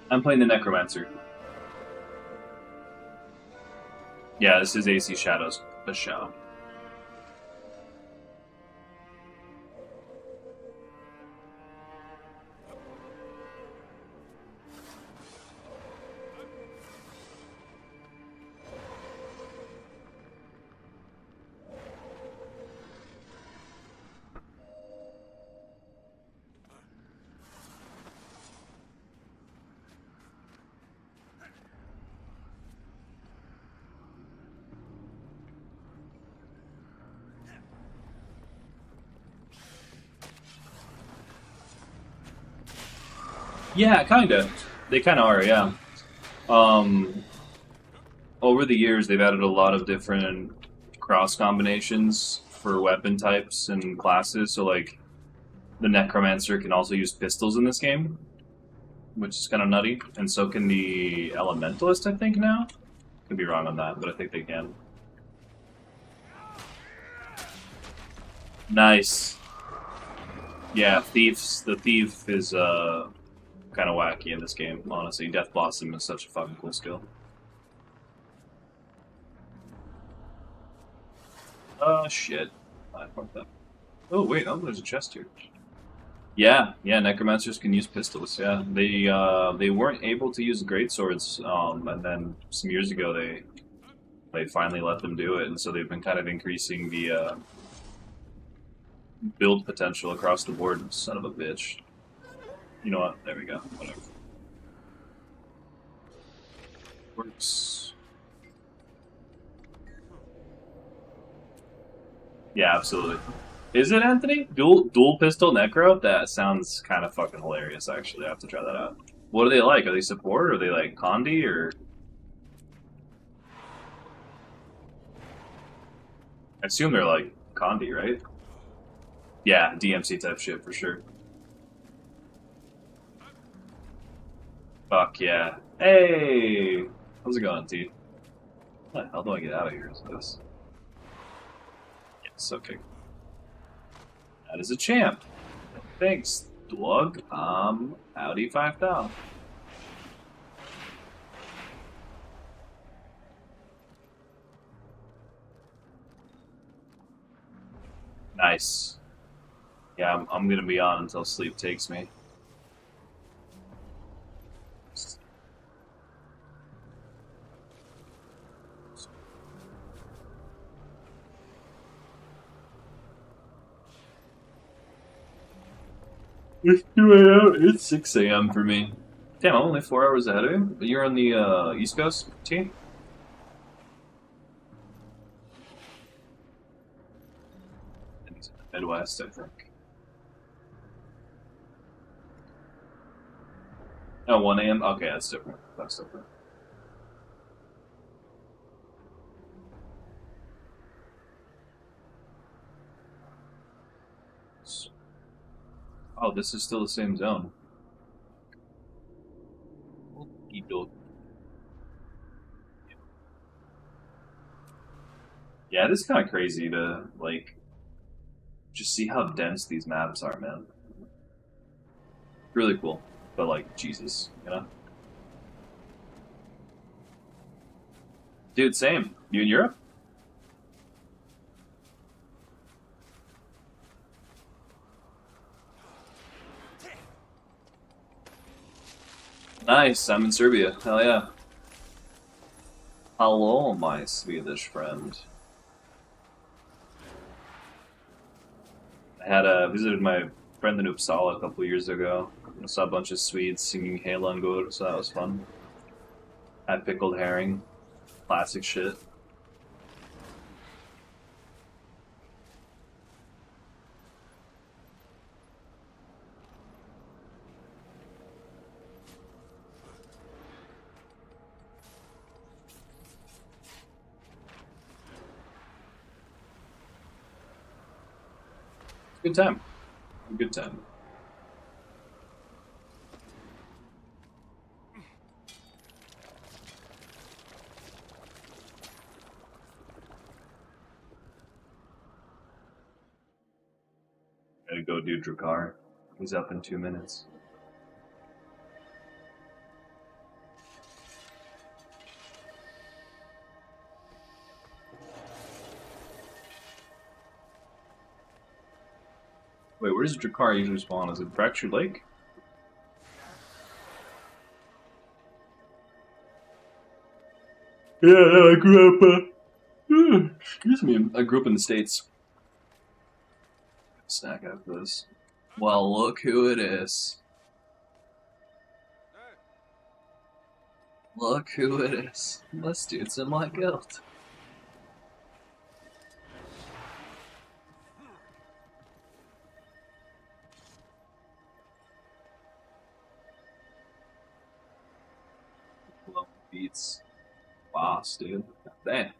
I'm playing the Necromancer. Yeah, this is AC Shadows. A show. Yeah, kinda. They kinda are, yeah. Um, Over the years, they've added a lot of different cross combinations for weapon types and classes. So, like, the Necromancer can also use pistols in this game, which is kind of nutty. And so can the Elementalist, I think, now? Could be wrong on that, but I think they can. Nice. Yeah, Thieves. The Thief is, kind of wacky in this game, honestly. Death Blossom is such a fucking cool skill. Shit. I fucked up. Oh, wait, oh, there's a chest here. Yeah, yeah, Necromancers can use pistols, yeah. They weren't able to use greatswords, and then some years ago they finally let them do it, and so they've been kind of increasing the, build potential across the board. Son of a bitch. You know what? There we go. Whatever. Works. Yeah, absolutely. Is it Anthony? Dual pistol necro? That sounds kind of fucking hilarious. Actually, I have to try that out. What are they like? Are they support? Or are they like Condi or? I assume they're like Condi, right? Yeah, DMC type shit for sure. Fuck yeah. Hey! How's it going, T? How the hell do I get out of here? Is this? Yes, okay. That is a champ. Thanks, dog. Audi 5000. Nice. Yeah, I'm gonna be on until sleep takes me. It's 2 a.m. It's 6 a.m. for me. Damn, I'm only 4 hours ahead of you. But you're on the East Coast, T? And he's in the Midwest, I think. Oh, 1 a.m.? Okay, that's different. That's different. Oh, this is still the same zone. Okey-doke. Yeah, it is kind of crazy to, like, just see how dense these maps are, man. Really cool. But, like, Jesus, you know? Dude, same. You in Europe? Nice, I'm in Serbia. Hell yeah. Hello, my Swedish friend. I had visited my friend in Uppsala a couple years ago. I saw a bunch of Swedes singing Helangur, so that was fun. Had pickled herring, classic shit. Good time. Good time. Gotta go do Drakkar. He's up in 2 minutes. Wait, where does Drakkar usually spawn? Is it Fractured Lake? Yeah, I grew up. Excuse me. I grew up in the States. Snack after this. Well, look who it is. Look who it is. This dude's in my guild. Blown beats. Boss, dude. Damn.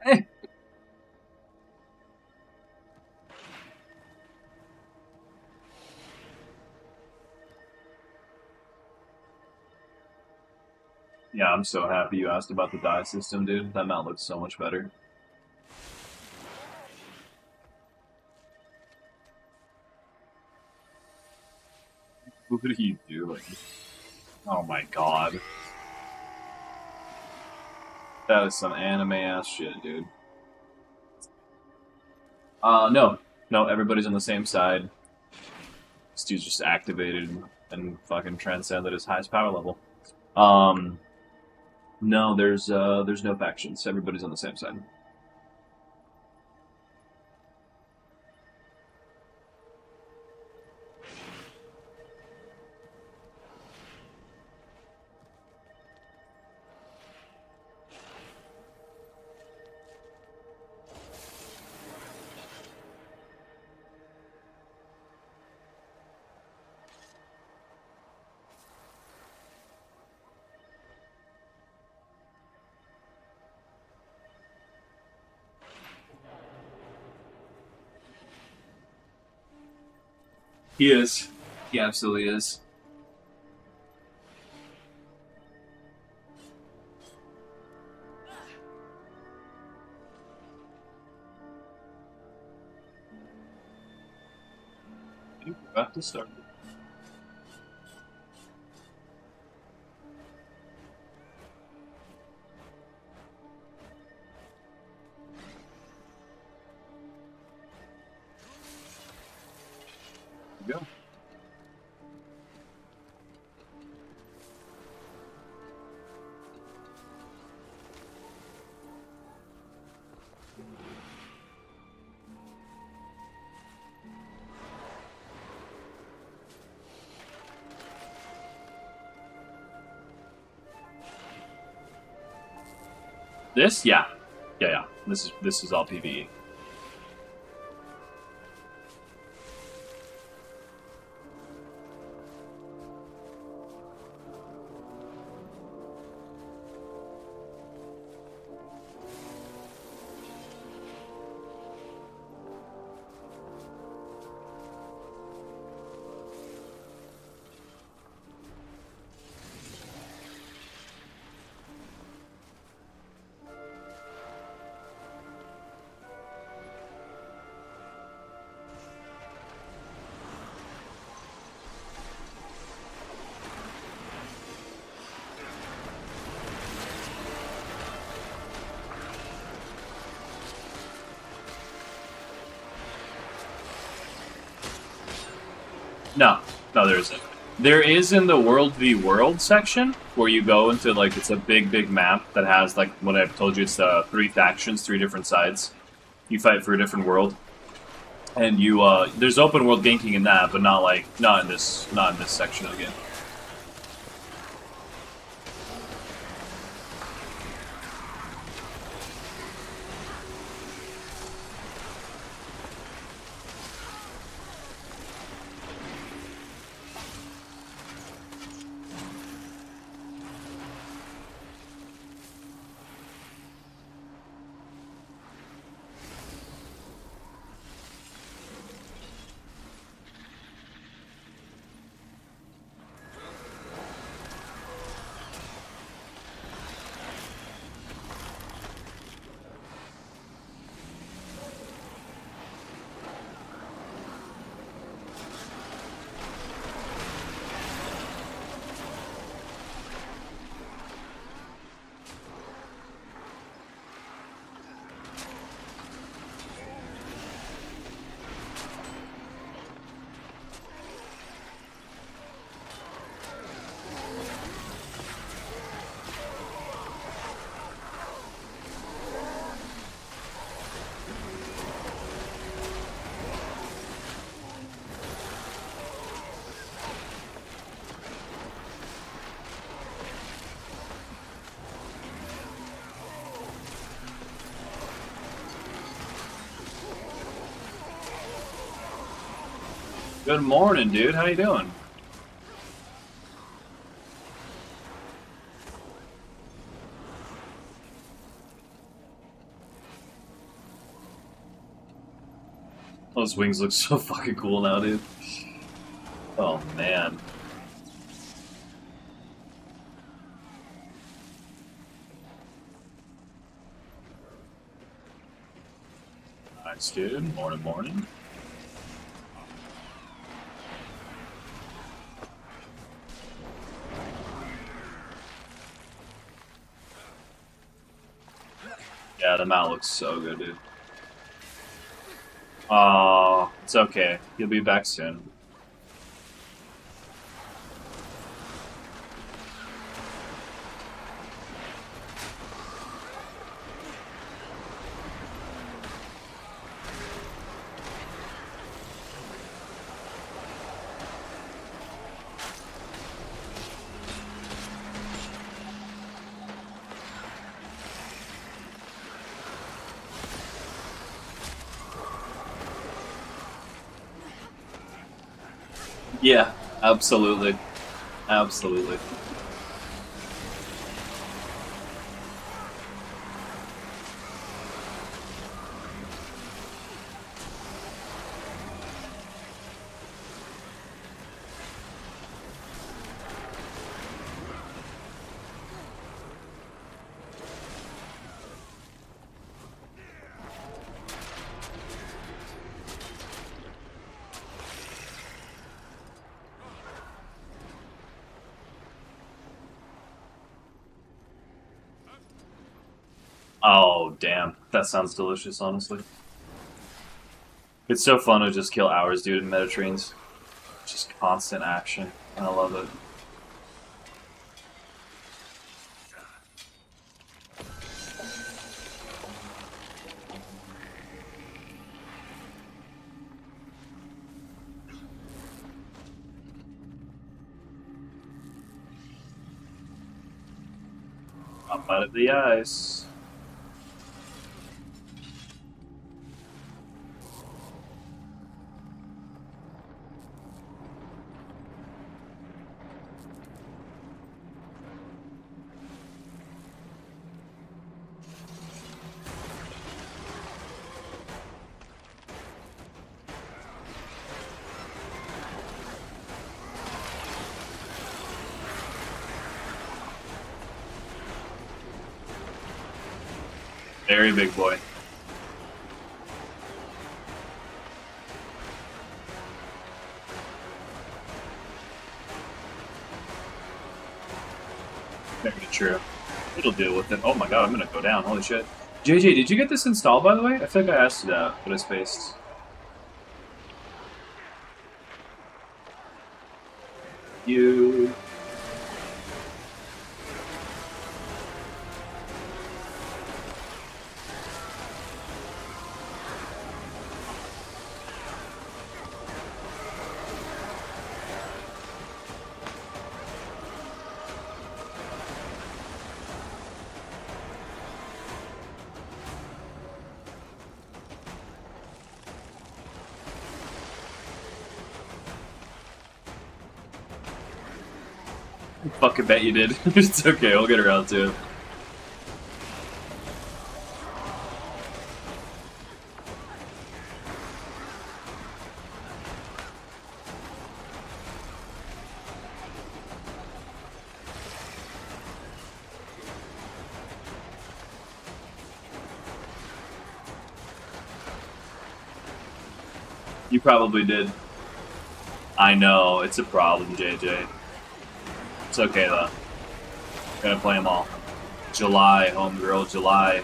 Hey! Yeah, I'm so happy you asked about the die system, dude. That mount looks so much better. What are you doing? Oh my god. That is some anime ass shit, dude. No. No, everybody's on the same side. This dude's just activated and fucking transcended his highest power level. No, there's no factions. Everybody's on the same side. He is. He absolutely is. I think we're about to start. Go. This, yeah, yeah. This is all PVE. No, no, there isn't. There is in the World v World section where you go into like it's a big map that has like what I've told you. It's 3 factions, 3 different sides. You fight for a different world, and you there's open world ganking in that, but not in this section of the game. Good morning, dude. How you doing? Those wings look so fucking cool now, dude. Oh, man. Nice, dude. Morning, morning. Yeah, the mount looks so good, dude. Oh, it's okay. You'll be back soon. Yeah, absolutely. Absolutely. Oh, damn. That sounds delicious, honestly. It's so fun to just kill hours, dude, in Metatrains. Just constant action. I love it. Up out of the ice. Very big boy. Very true. It'll deal with it. Oh my god, I'm gonna go down. Holy shit. JJ, did you get this installed, by the way? I feel like I asked you that, but I spaced. You. Fucking bet you did. It's okay, we'll get around to it. You probably did. I know, it's a problem, JJ. It's okay, though. Gotta play them all. July, homegirl, July.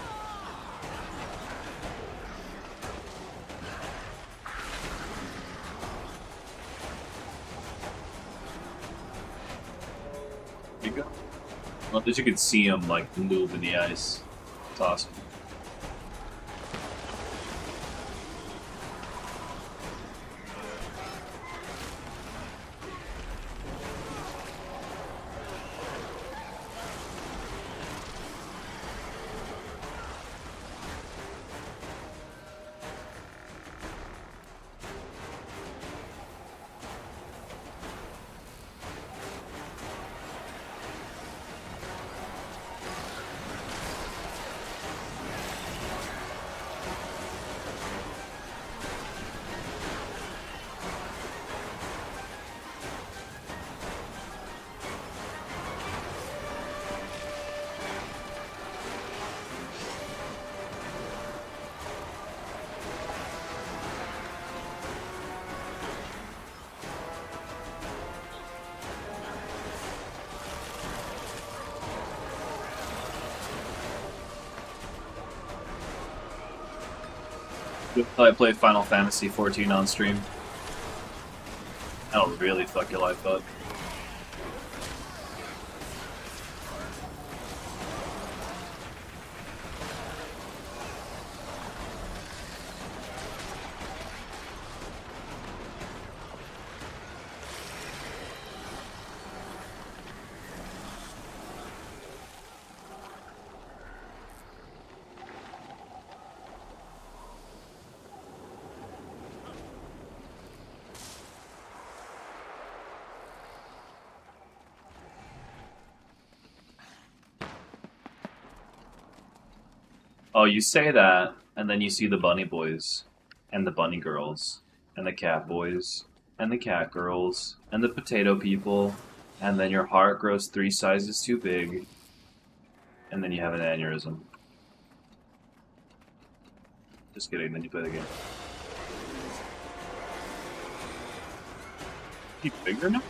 There you go. Well, at least you could see him, like, move in the ice. It's awesome. I play Final Fantasy 14 on stream. That'll really fuck your life up. Oh, you say that, and then you see the bunny boys, and the bunny girls, and the cat boys, and the cat girls, and the potato people, and then your heart grows 3 sizes too big, and then you have an aneurysm. Just kidding, then you play the game. Keep bigger now?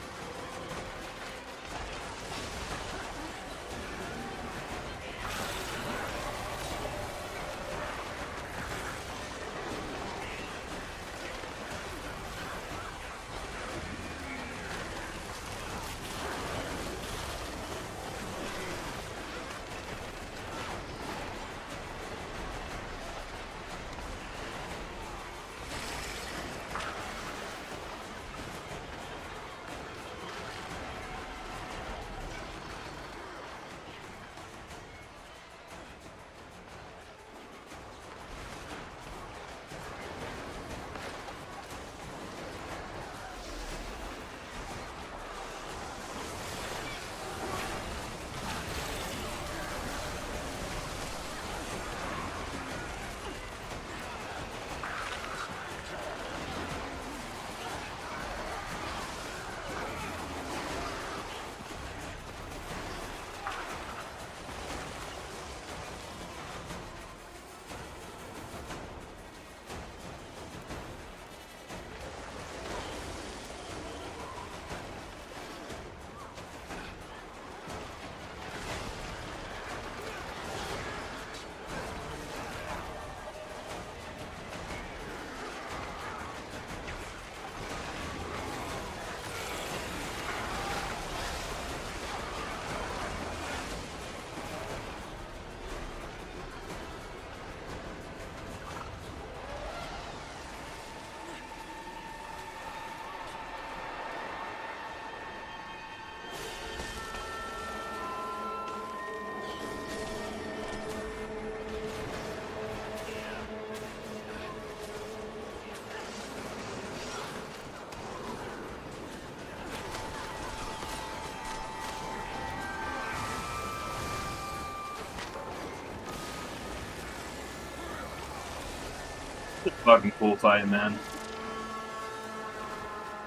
Fucking cool fight, man.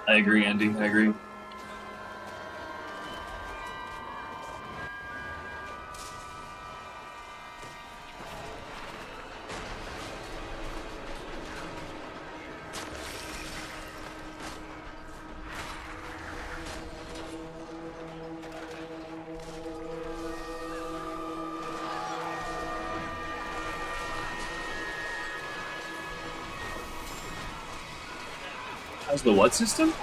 I agree, Andy. I agree. How's the what system?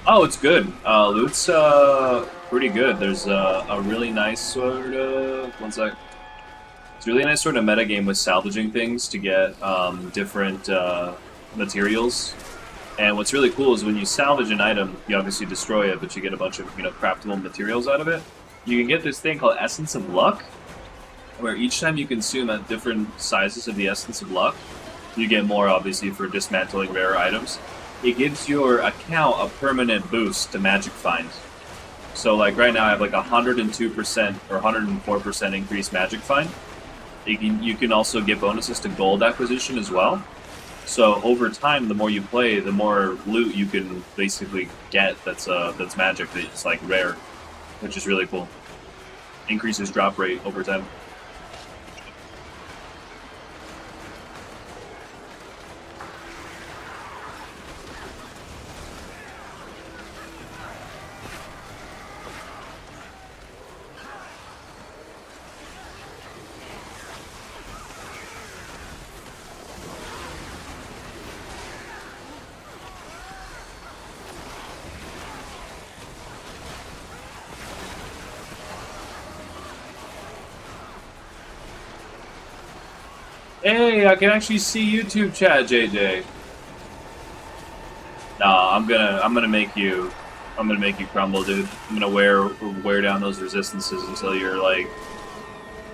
Oh, it's good. Loot's pretty good. There's a really nice sort of one sec. It's a really nice sort of metagame with salvaging things to get different materials. And what's really cool is when you salvage an item, you obviously destroy it, but you get a bunch of craftable materials out of it. You can get this thing called Essence of Luck, where each time you consume at different sizes of the Essence of Luck, you get more, obviously, for dismantling rare items. It gives your account a permanent boost to Magic Find. So, like, right now I have like 102% or 104% increased Magic Find. You can also get bonuses to gold acquisition as well. So over time, the more you play, the more loot you can basically get that's magic, that's like rare, which is really cool. Increases drop rate over time. Hey, I can actually see YouTube chat, JJ. Nah, I'm gonna make you crumble, dude. I'm gonna wear down those resistances until you're like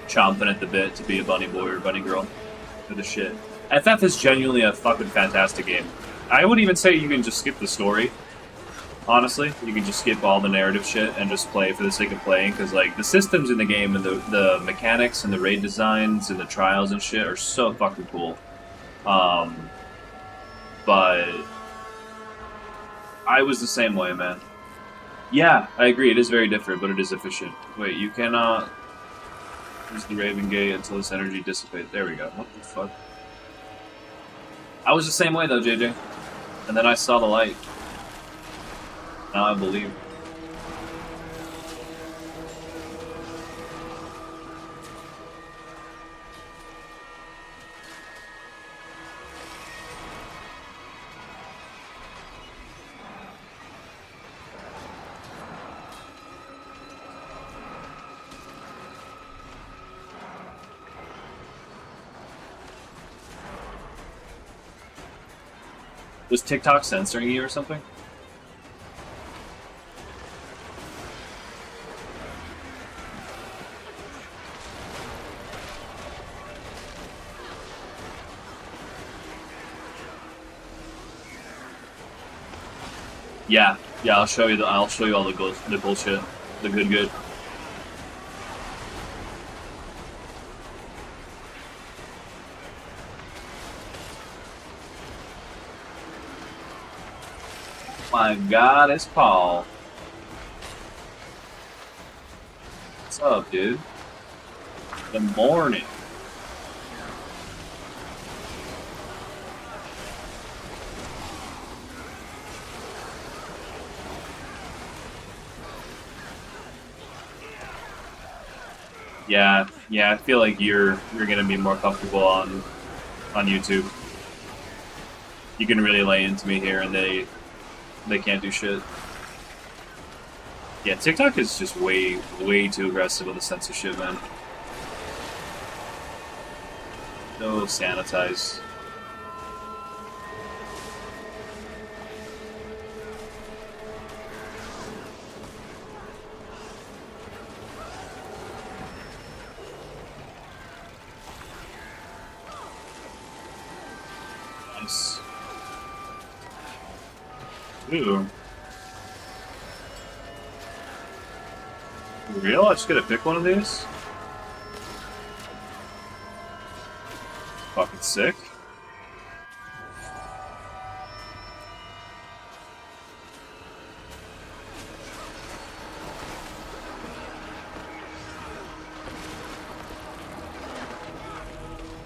chomping at the bit to be a bunny boy or bunny girl. For the shit. FF is genuinely a fucking fantastic game. I would even say you can just skip the story. Honestly, you can just skip all the narrative shit and just play for the sake of playing, because like the systems in the game and the mechanics and the raid designs and the trials and shit are so fucking cool. But I was the same way, man. Yeah, I agree. It is very different, but it is efficient. Wait, you cannot use the Raven Gate until this energy dissipates. There we go. What the fuck? I was the same way though, JJ. And then I saw the light. Now I believe. Was TikTok censoring you or something? Yeah, I'll show you all the bullshit, the good. My God, it's Paul. What's up, dude? Good morning. Yeah, I feel like you're gonna be more comfortable on YouTube. You can really lay into me here, and they can't do shit. Yeah, TikTok is just way too aggressive with the censorship, man. So sanitized. Nice. Ooh. For real? I just gotta pick one of these? Fucking sick.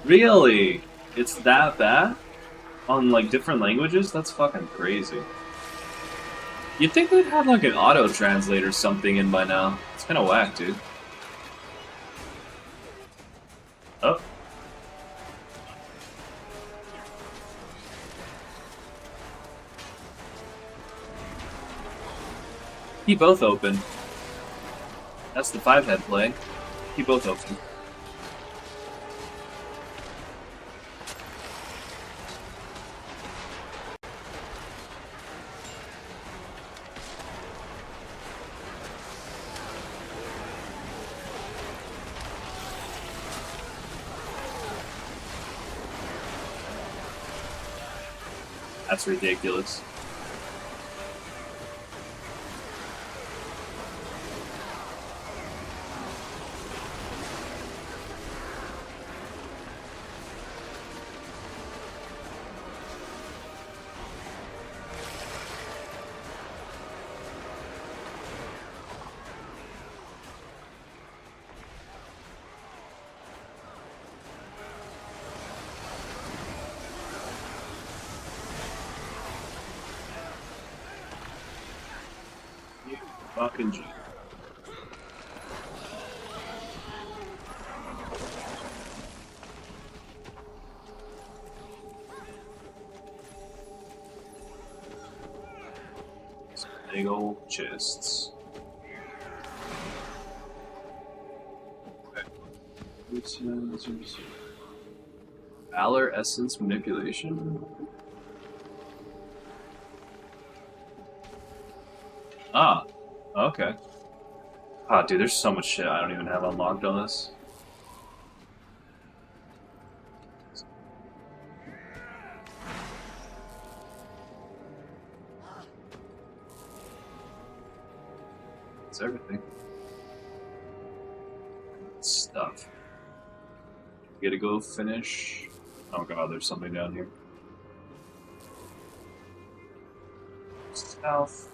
Really? It's that bad? On like different languages? That's fucking crazy. You'd think they'd have like an auto translate or something in by now. It's kinda whack, dude. Oh. Keep both open. That's the 5-head play. Keep both open. That's ridiculous. Fucking G. Big old chests. Okay. Valor Essence Manipulation? Ah, okay. Ah, dude, there's so much shit I don't even have unlocked on this. It's everything. Stuff. We gotta go finish. Oh god, there's something down here. South.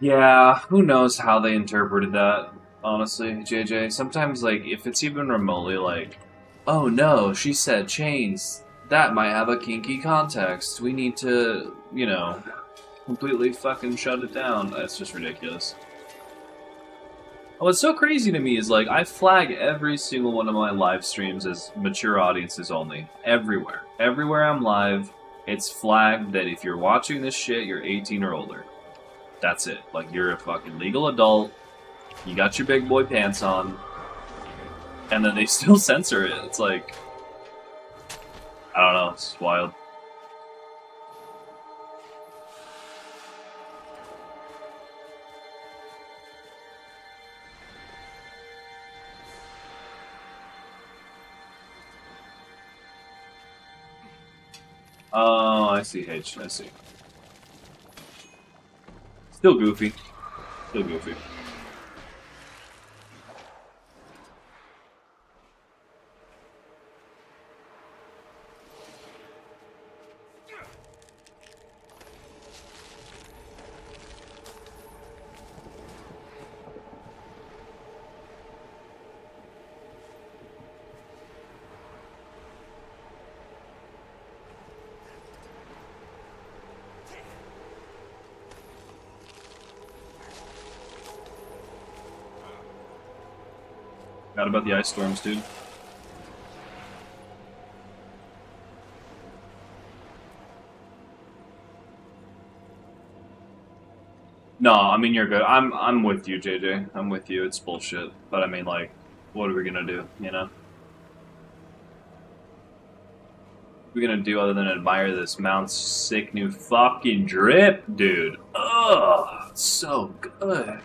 Yeah, who knows how they interpreted that, honestly, JJ. Sometimes, like, if it's even remotely like, oh no, she said chains, that might have a kinky context. We need to, you know, completely fucking shut it down. That's just ridiculous. What's so crazy to me is, like, I flag every single one of my live streams as mature audiences only. Everywhere. Everywhere I'm live, it's flagged that if you're watching this shit, you're 18 or older. That's it. Like, you're a fucking legal adult, you got your big boy pants on, and then they still censor it. It's like, I don't know, it's wild. Oh, I see, H. I see. Still goofy. Still goofy. Forgot about the ice storms, dude. No, I mean you're good. I'm with you, JJ. I'm with you. It's bullshit. But I mean, like, what are we gonna do? You know? What are we gonna do other than admire this Mount's sick new fucking drip, dude? Ugh, it's so good.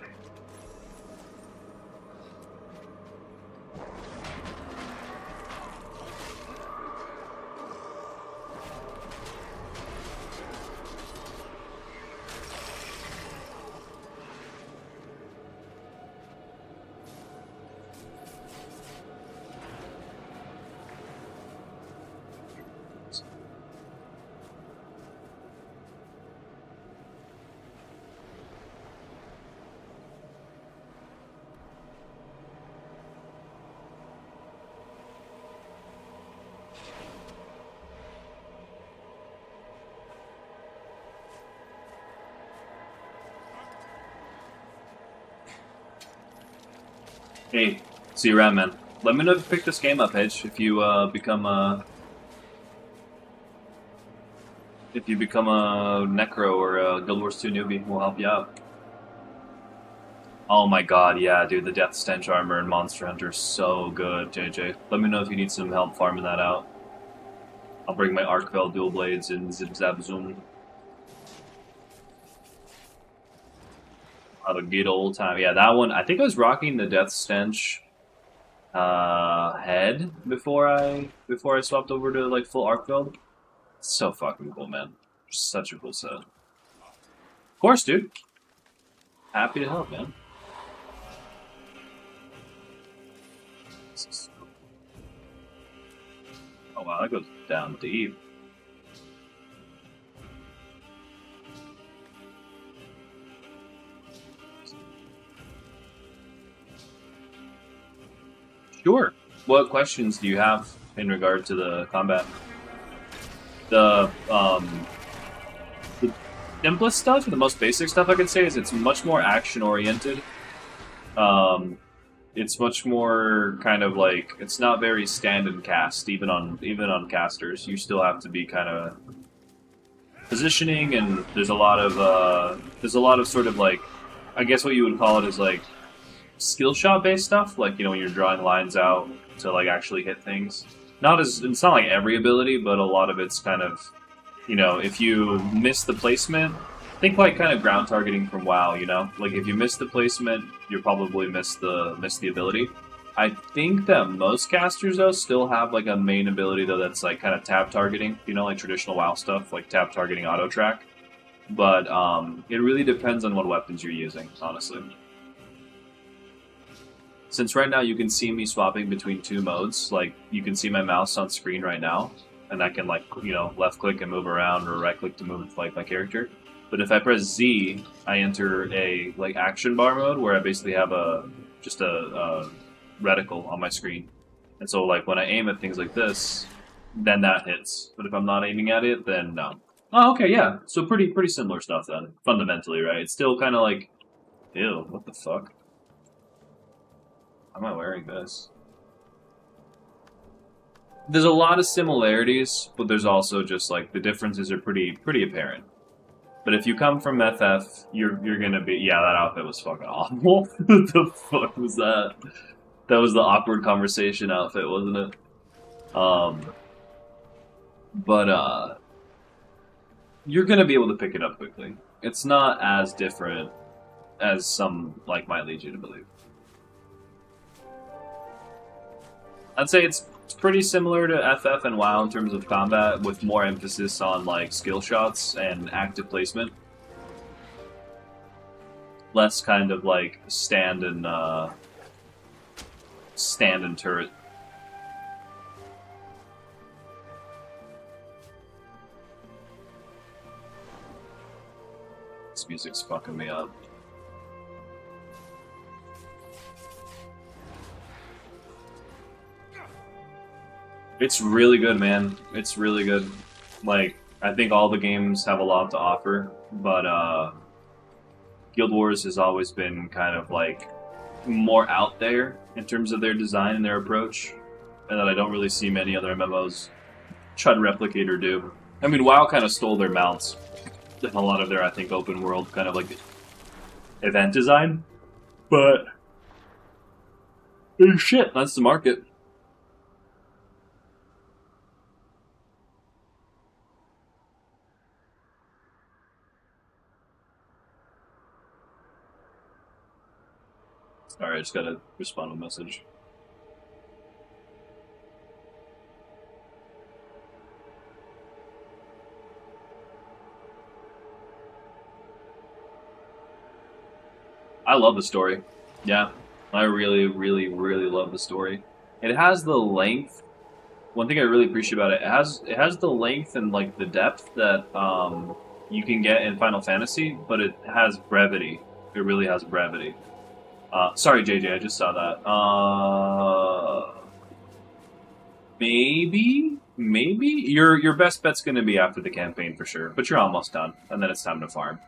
Hey, see you around, man. Let me know if you pick this game up, Hedge. If you become a Necro or a Guild Wars 2 newbie, we'll help you out. Oh my god, yeah, dude, the Death Stench armor in Monster Hunter is so good, JJ. Let me know if you need some help farming that out. I'll bring my Arkvel dual blades and Zip Zap Zoom. Have a good old time. Yeah, that one, I think I was rocking the Death Stench head before I swapped over to like full Arkveld. So fucking cool, man. Such a cool set. Of course, dude. Happy to help, man. Oh wow, that goes down deep. Sure. What questions do you have in regard to the combat? The simplest stuff, the most basic stuff I could say is it's much more action oriented. It's much more kind of like it's not very stand and cast even on casters. You still have to be kind of positioning, and there's a lot of sort of like I guess what you would call it is like skill shot based stuff, like when you're drawing lines out to like actually hit things. It's not like every ability, but a lot of it's kind of if you miss the placement, think like kind of ground targeting from WoW, like if you miss the placement, you'll probably miss the ability. I think that most casters though still have like a main ability though that's like kind of tab targeting, like traditional WoW stuff, like tab targeting auto track. But it really depends on what weapons you're using, honestly. Since right now you can see me swapping between two modes, like you can see my mouse on screen right now, and I can like left click and move around, or right click to move like my character. But if I press Z, I enter a like action bar mode where I basically have just a reticle on my screen, and so like when I aim at things like this, then that hits. But if I'm not aiming at it, then no. Oh, okay, yeah. So pretty similar stuff then, fundamentally, right? It's still kind of like, ew, what the fuck? Why am I wearing this? There's a lot of similarities, but there's also just like the differences are pretty apparent. But if you come from FF, you're gonna be that outfit was fucking awful. What the fuck was that? That was the awkward conversation outfit, wasn't it? But you're gonna be able to pick it up quickly. It's not as different as some like might lead you to believe. I'd say it's pretty similar to FF and WoW in terms of combat, with more emphasis on like skill shots and active placement. Less kind of like stand and turret. This music's fucking me up. It's really good, man. It's really good. Like, I think all the games have a lot to offer, but Guild Wars has always been kind of like more out there in terms of their design and their approach, and that I don't really see many other MMOs try to replicate or do. I mean, WoW kind of stole their mounts in a lot of their, I think, open world kind of like event design, but shit, that's the market. Sorry, I just gotta respond to a message. I love the story. Yeah, I really love the story. It has the length. One thing I really appreciate about it, it has the length and like the depth that you can get in Final Fantasy, but it has brevity. It really has brevity. Sorry, JJ, I just saw that. Maybe your best bet's gonna be after the campaign for sure, but you're almost done, and then it's time to farm.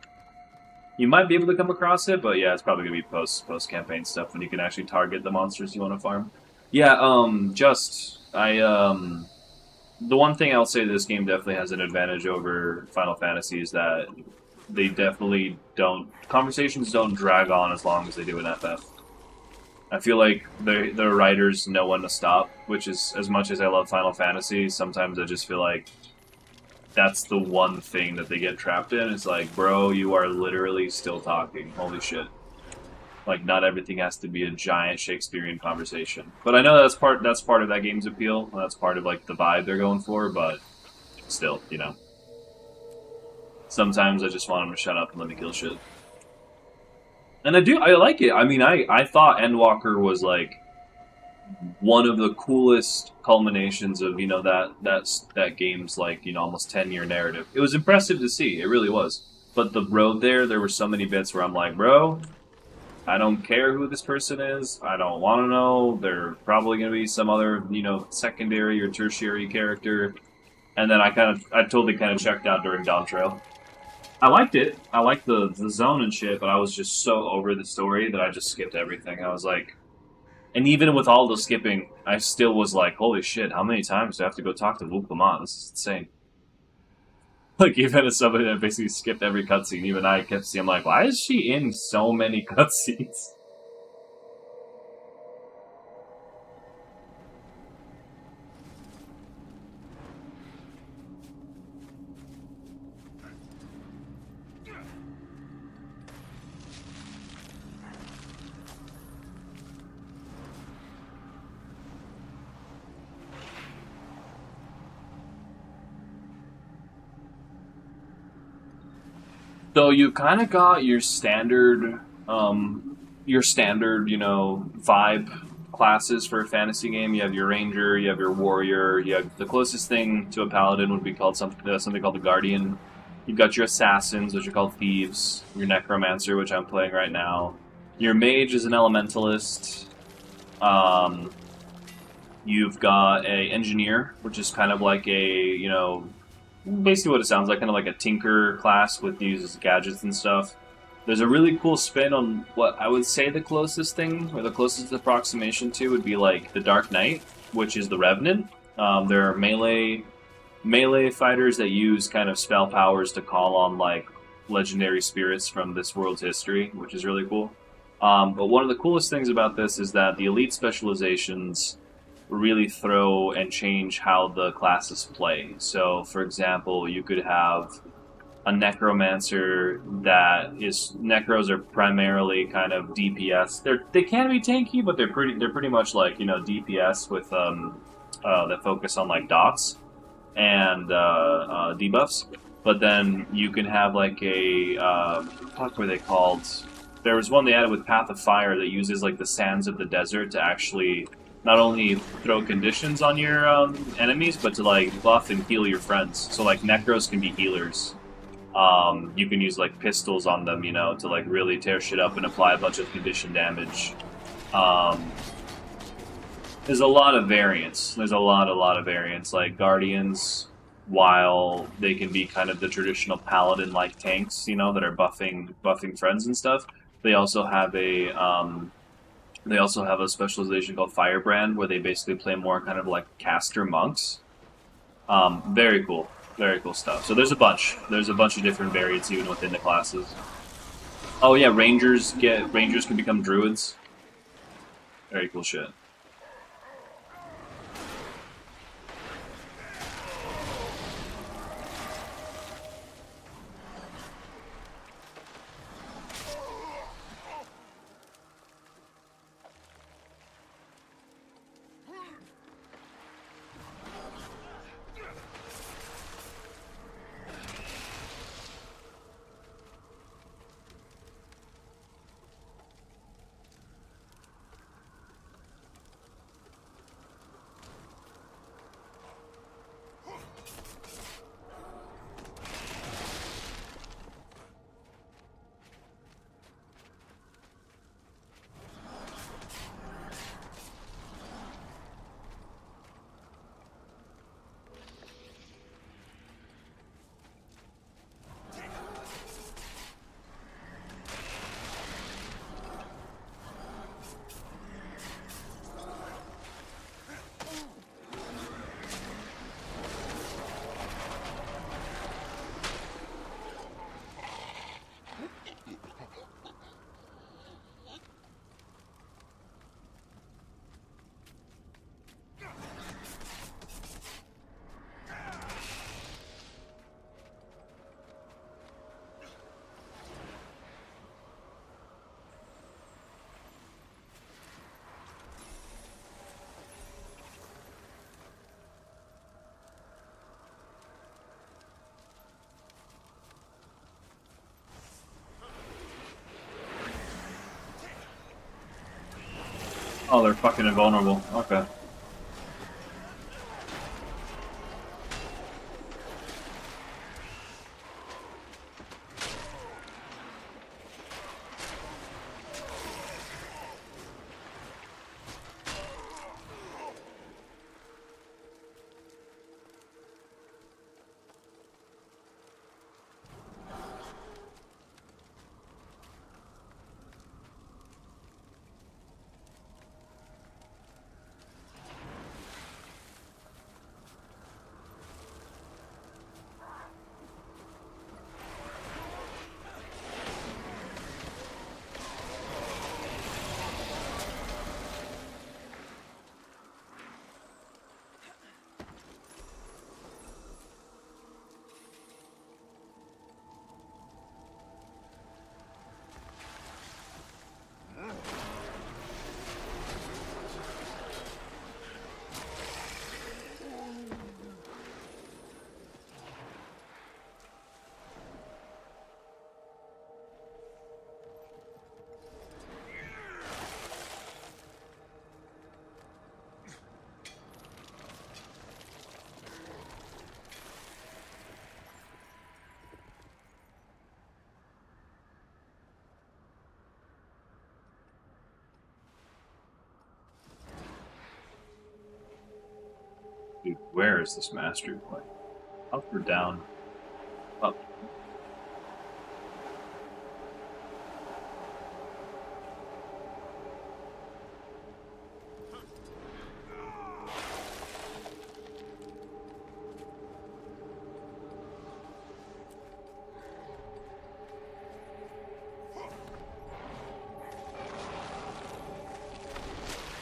You might be able to come across it, but yeah, it's probably gonna be post campaign stuff when you can actually target the monsters you want to farm. Yeah, just the one thing I'll say this game definitely has an advantage over Final Fantasy is that they definitely don't conversations don't drag on as long as they do in FF. I feel like the writers know when to stop, which is as much as I love Final Fantasy, sometimes I just feel like that's the one thing that they get trapped in. It's like, bro, you are literally still talking. Holy shit. Like, not everything has to be a giant Shakespearean conversation. But I know that's part of that game's appeal. And that's part of like the vibe they're going for. But still, sometimes I just want them to shut up and let me kill shit. And I like it. I mean, I thought Endwalker was like one of the coolest culminations of that game's like almost 10-year narrative. It was impressive to see. It really was. But the road there were so many bits where I'm like, bro, I don't care who this person is. I don't want to know. They're probably going to be some other, secondary or tertiary character. And then I totally kind of checked out during Dawn Trail. I liked it. I liked the zone and shit, but I was just so over the story that I just skipped everything. I was like, and even with all the skipping, I still was like, holy shit, how many times do I have to go talk to Wu Lamont? This is insane. Like, even as somebody that basically skipped every cutscene, even I kept seeing, I'm like, why is she in so many cutscenes? So you kind of got your standard, vibe classes for a fantasy game. You have your ranger, you have your warrior. You have the closest thing to a paladin would be called something called the guardian. You've got your assassins, which are called thieves. Your necromancer, which I'm playing right now. Your mage is an elementalist. Um, you've got a engineer, which is kind of like basically what it sounds like, kind of like a tinker class with uses gadgets and stuff. There's a really cool spin on what I would say the closest thing, or the closest approximation to, would be like the Dark Knight, which is the Revenant. There are melee fighters that use kind of spell powers to call on like legendary spirits from this world's history, which is really cool. But one of the coolest things about this is that the elite specializations really throw and change how the classes play. So, for example, you could have a necromancer necros are primarily kind of DPS. They can be tanky, but they're pretty much like DPS with that focus on like dots and debuffs. But then you can have like what were they called? There was one they added with Path of Fire that uses like the sands of the desert to actually not only throw conditions on your enemies, but to like buff and heal your friends. So like necros can be healers. You can use like pistols on them, to like really tear shit up and apply a bunch of condition damage. There's a lot of variants. There's a lot of variants. Like guardians, while they can be kind of the traditional paladin-like tanks, that are buffing friends and stuff. They also have a specialization called Firebrand, where they basically play more kind of like caster monks. Very cool stuff. So there's a bunch of different variants even within the classes. Oh yeah, rangers can become druids. Very cool shit. Oh, they're fucking invulnerable. Okay. Dude, where is this mastery point? Up or down? Up.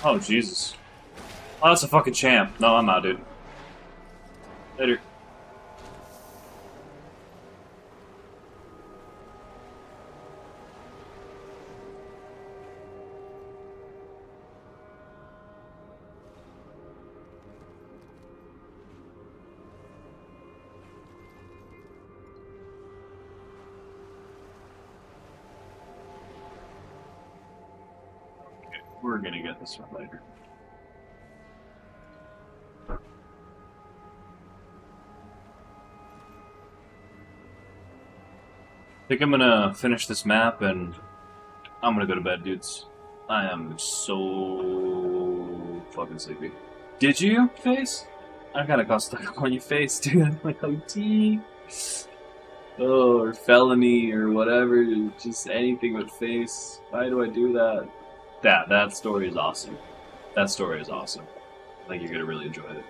Oh, Jesus. Oh, that's a fucking champ. No, I'm out, dude. Later. Okay, we're gonna get this one later. I think I'm gonna finish this map and I'm gonna go to bed, dudes. I am so fucking sleepy. Did you, Face? I kinda got stuck on your face, dude. I'm like, oh, gee. Oh, or felony or whatever. Just anything with Face. Why do I do that? That story is awesome. That story is awesome. I think you're gonna really enjoy it.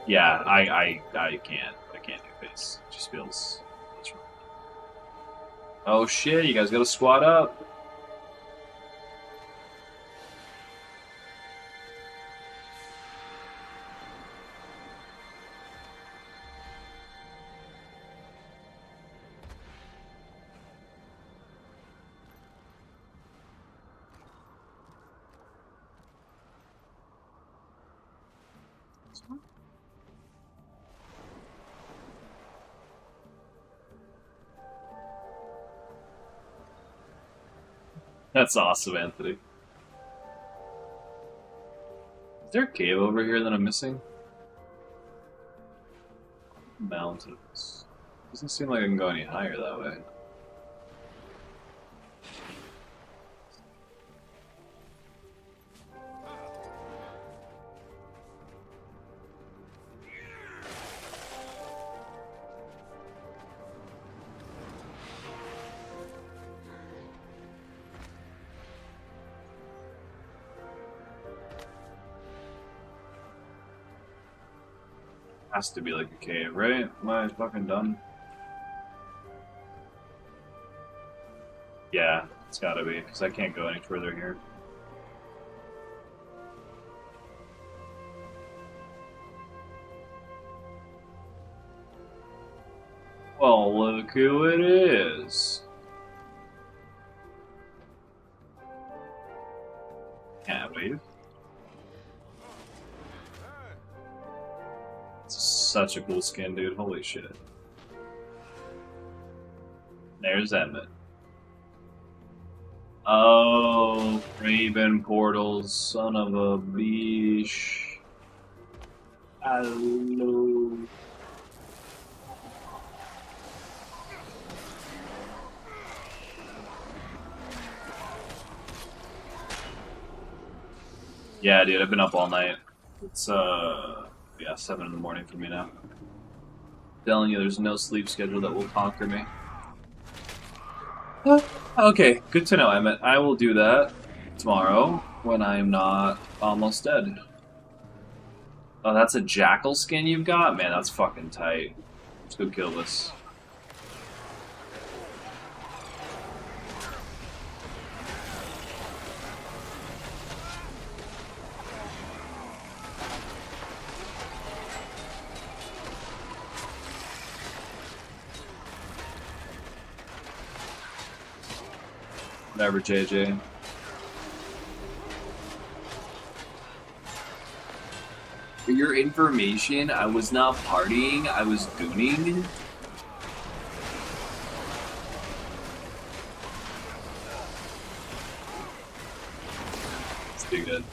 Yeah, I can't do Face. It just feels wrong. Oh shit, you guys gotta squat up. That's awesome, Anthony. Is there a cave over here that I'm missing? Mountains. Doesn't seem like I can go any higher that way. Has to be like a cave, right? Am I fucking done? Yeah, it's gotta be, because I can't go any further here. Well, look who it is. Can't leave. It's such a cool skin, dude. Holy shit. There's Emmett. Oh, Raven Portals, son of a bitch. Hello. Yeah, dude, I've been up all night. It's yeah, 7 in the morning for me now. Telling you, there's no sleep schedule that will conquer me. Okay, good to know, Emmett. I will do that tomorrow when I'm not almost dead. Oh, that's a jackal skin you've got? Man, that's fucking tight. Let's go kill this. Whatever, JJ. For your information, I was not partying, I was gooning. It's too good.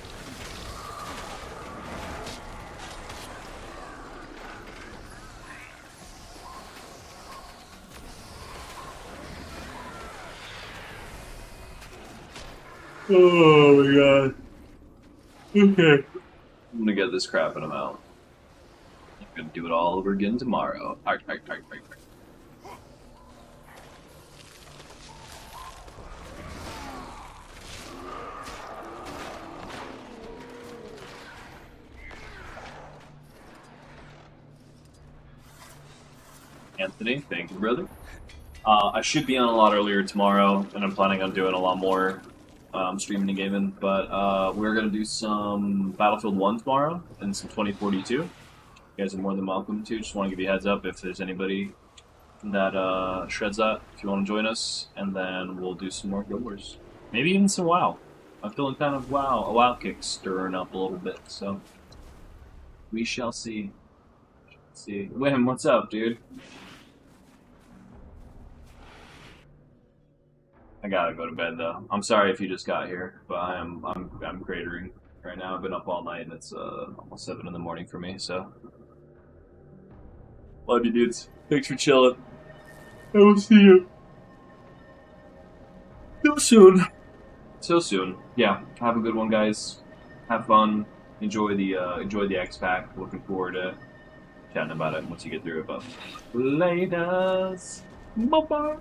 Oh my god. Okay. I'm gonna get this crap and I'm out. I'm gonna do it all over again tomorrow. Ark, ark, ark, ark, ark. Anthony, thank you, brother. I should be on a lot earlier tomorrow, and I'm planning on doing a lot more streaming and gaming. But we're gonna do some Battlefield 1 tomorrow and some 2042. You guys are more than welcome to. Just want to give you a heads up if there's anybody that shreds that. If you want to join us, and then we'll do some more Guild Wars. Maybe even some WoW. I'm feeling kind of a WoW kick stirring up a little bit. So we shall see. See, Wim, what's up, dude? I gotta go to bed though. I'm sorry if you just got here, but I'm cratering right now. I've been up all night and it's almost 7 in the morning for me. So love you, dudes. Thanks for chilling. I will see you so soon. So soon. Yeah. Have a good one, guys. Have fun. Enjoy the X Pack. Looking forward to chatting about it once you get through it. But later. Bye bye.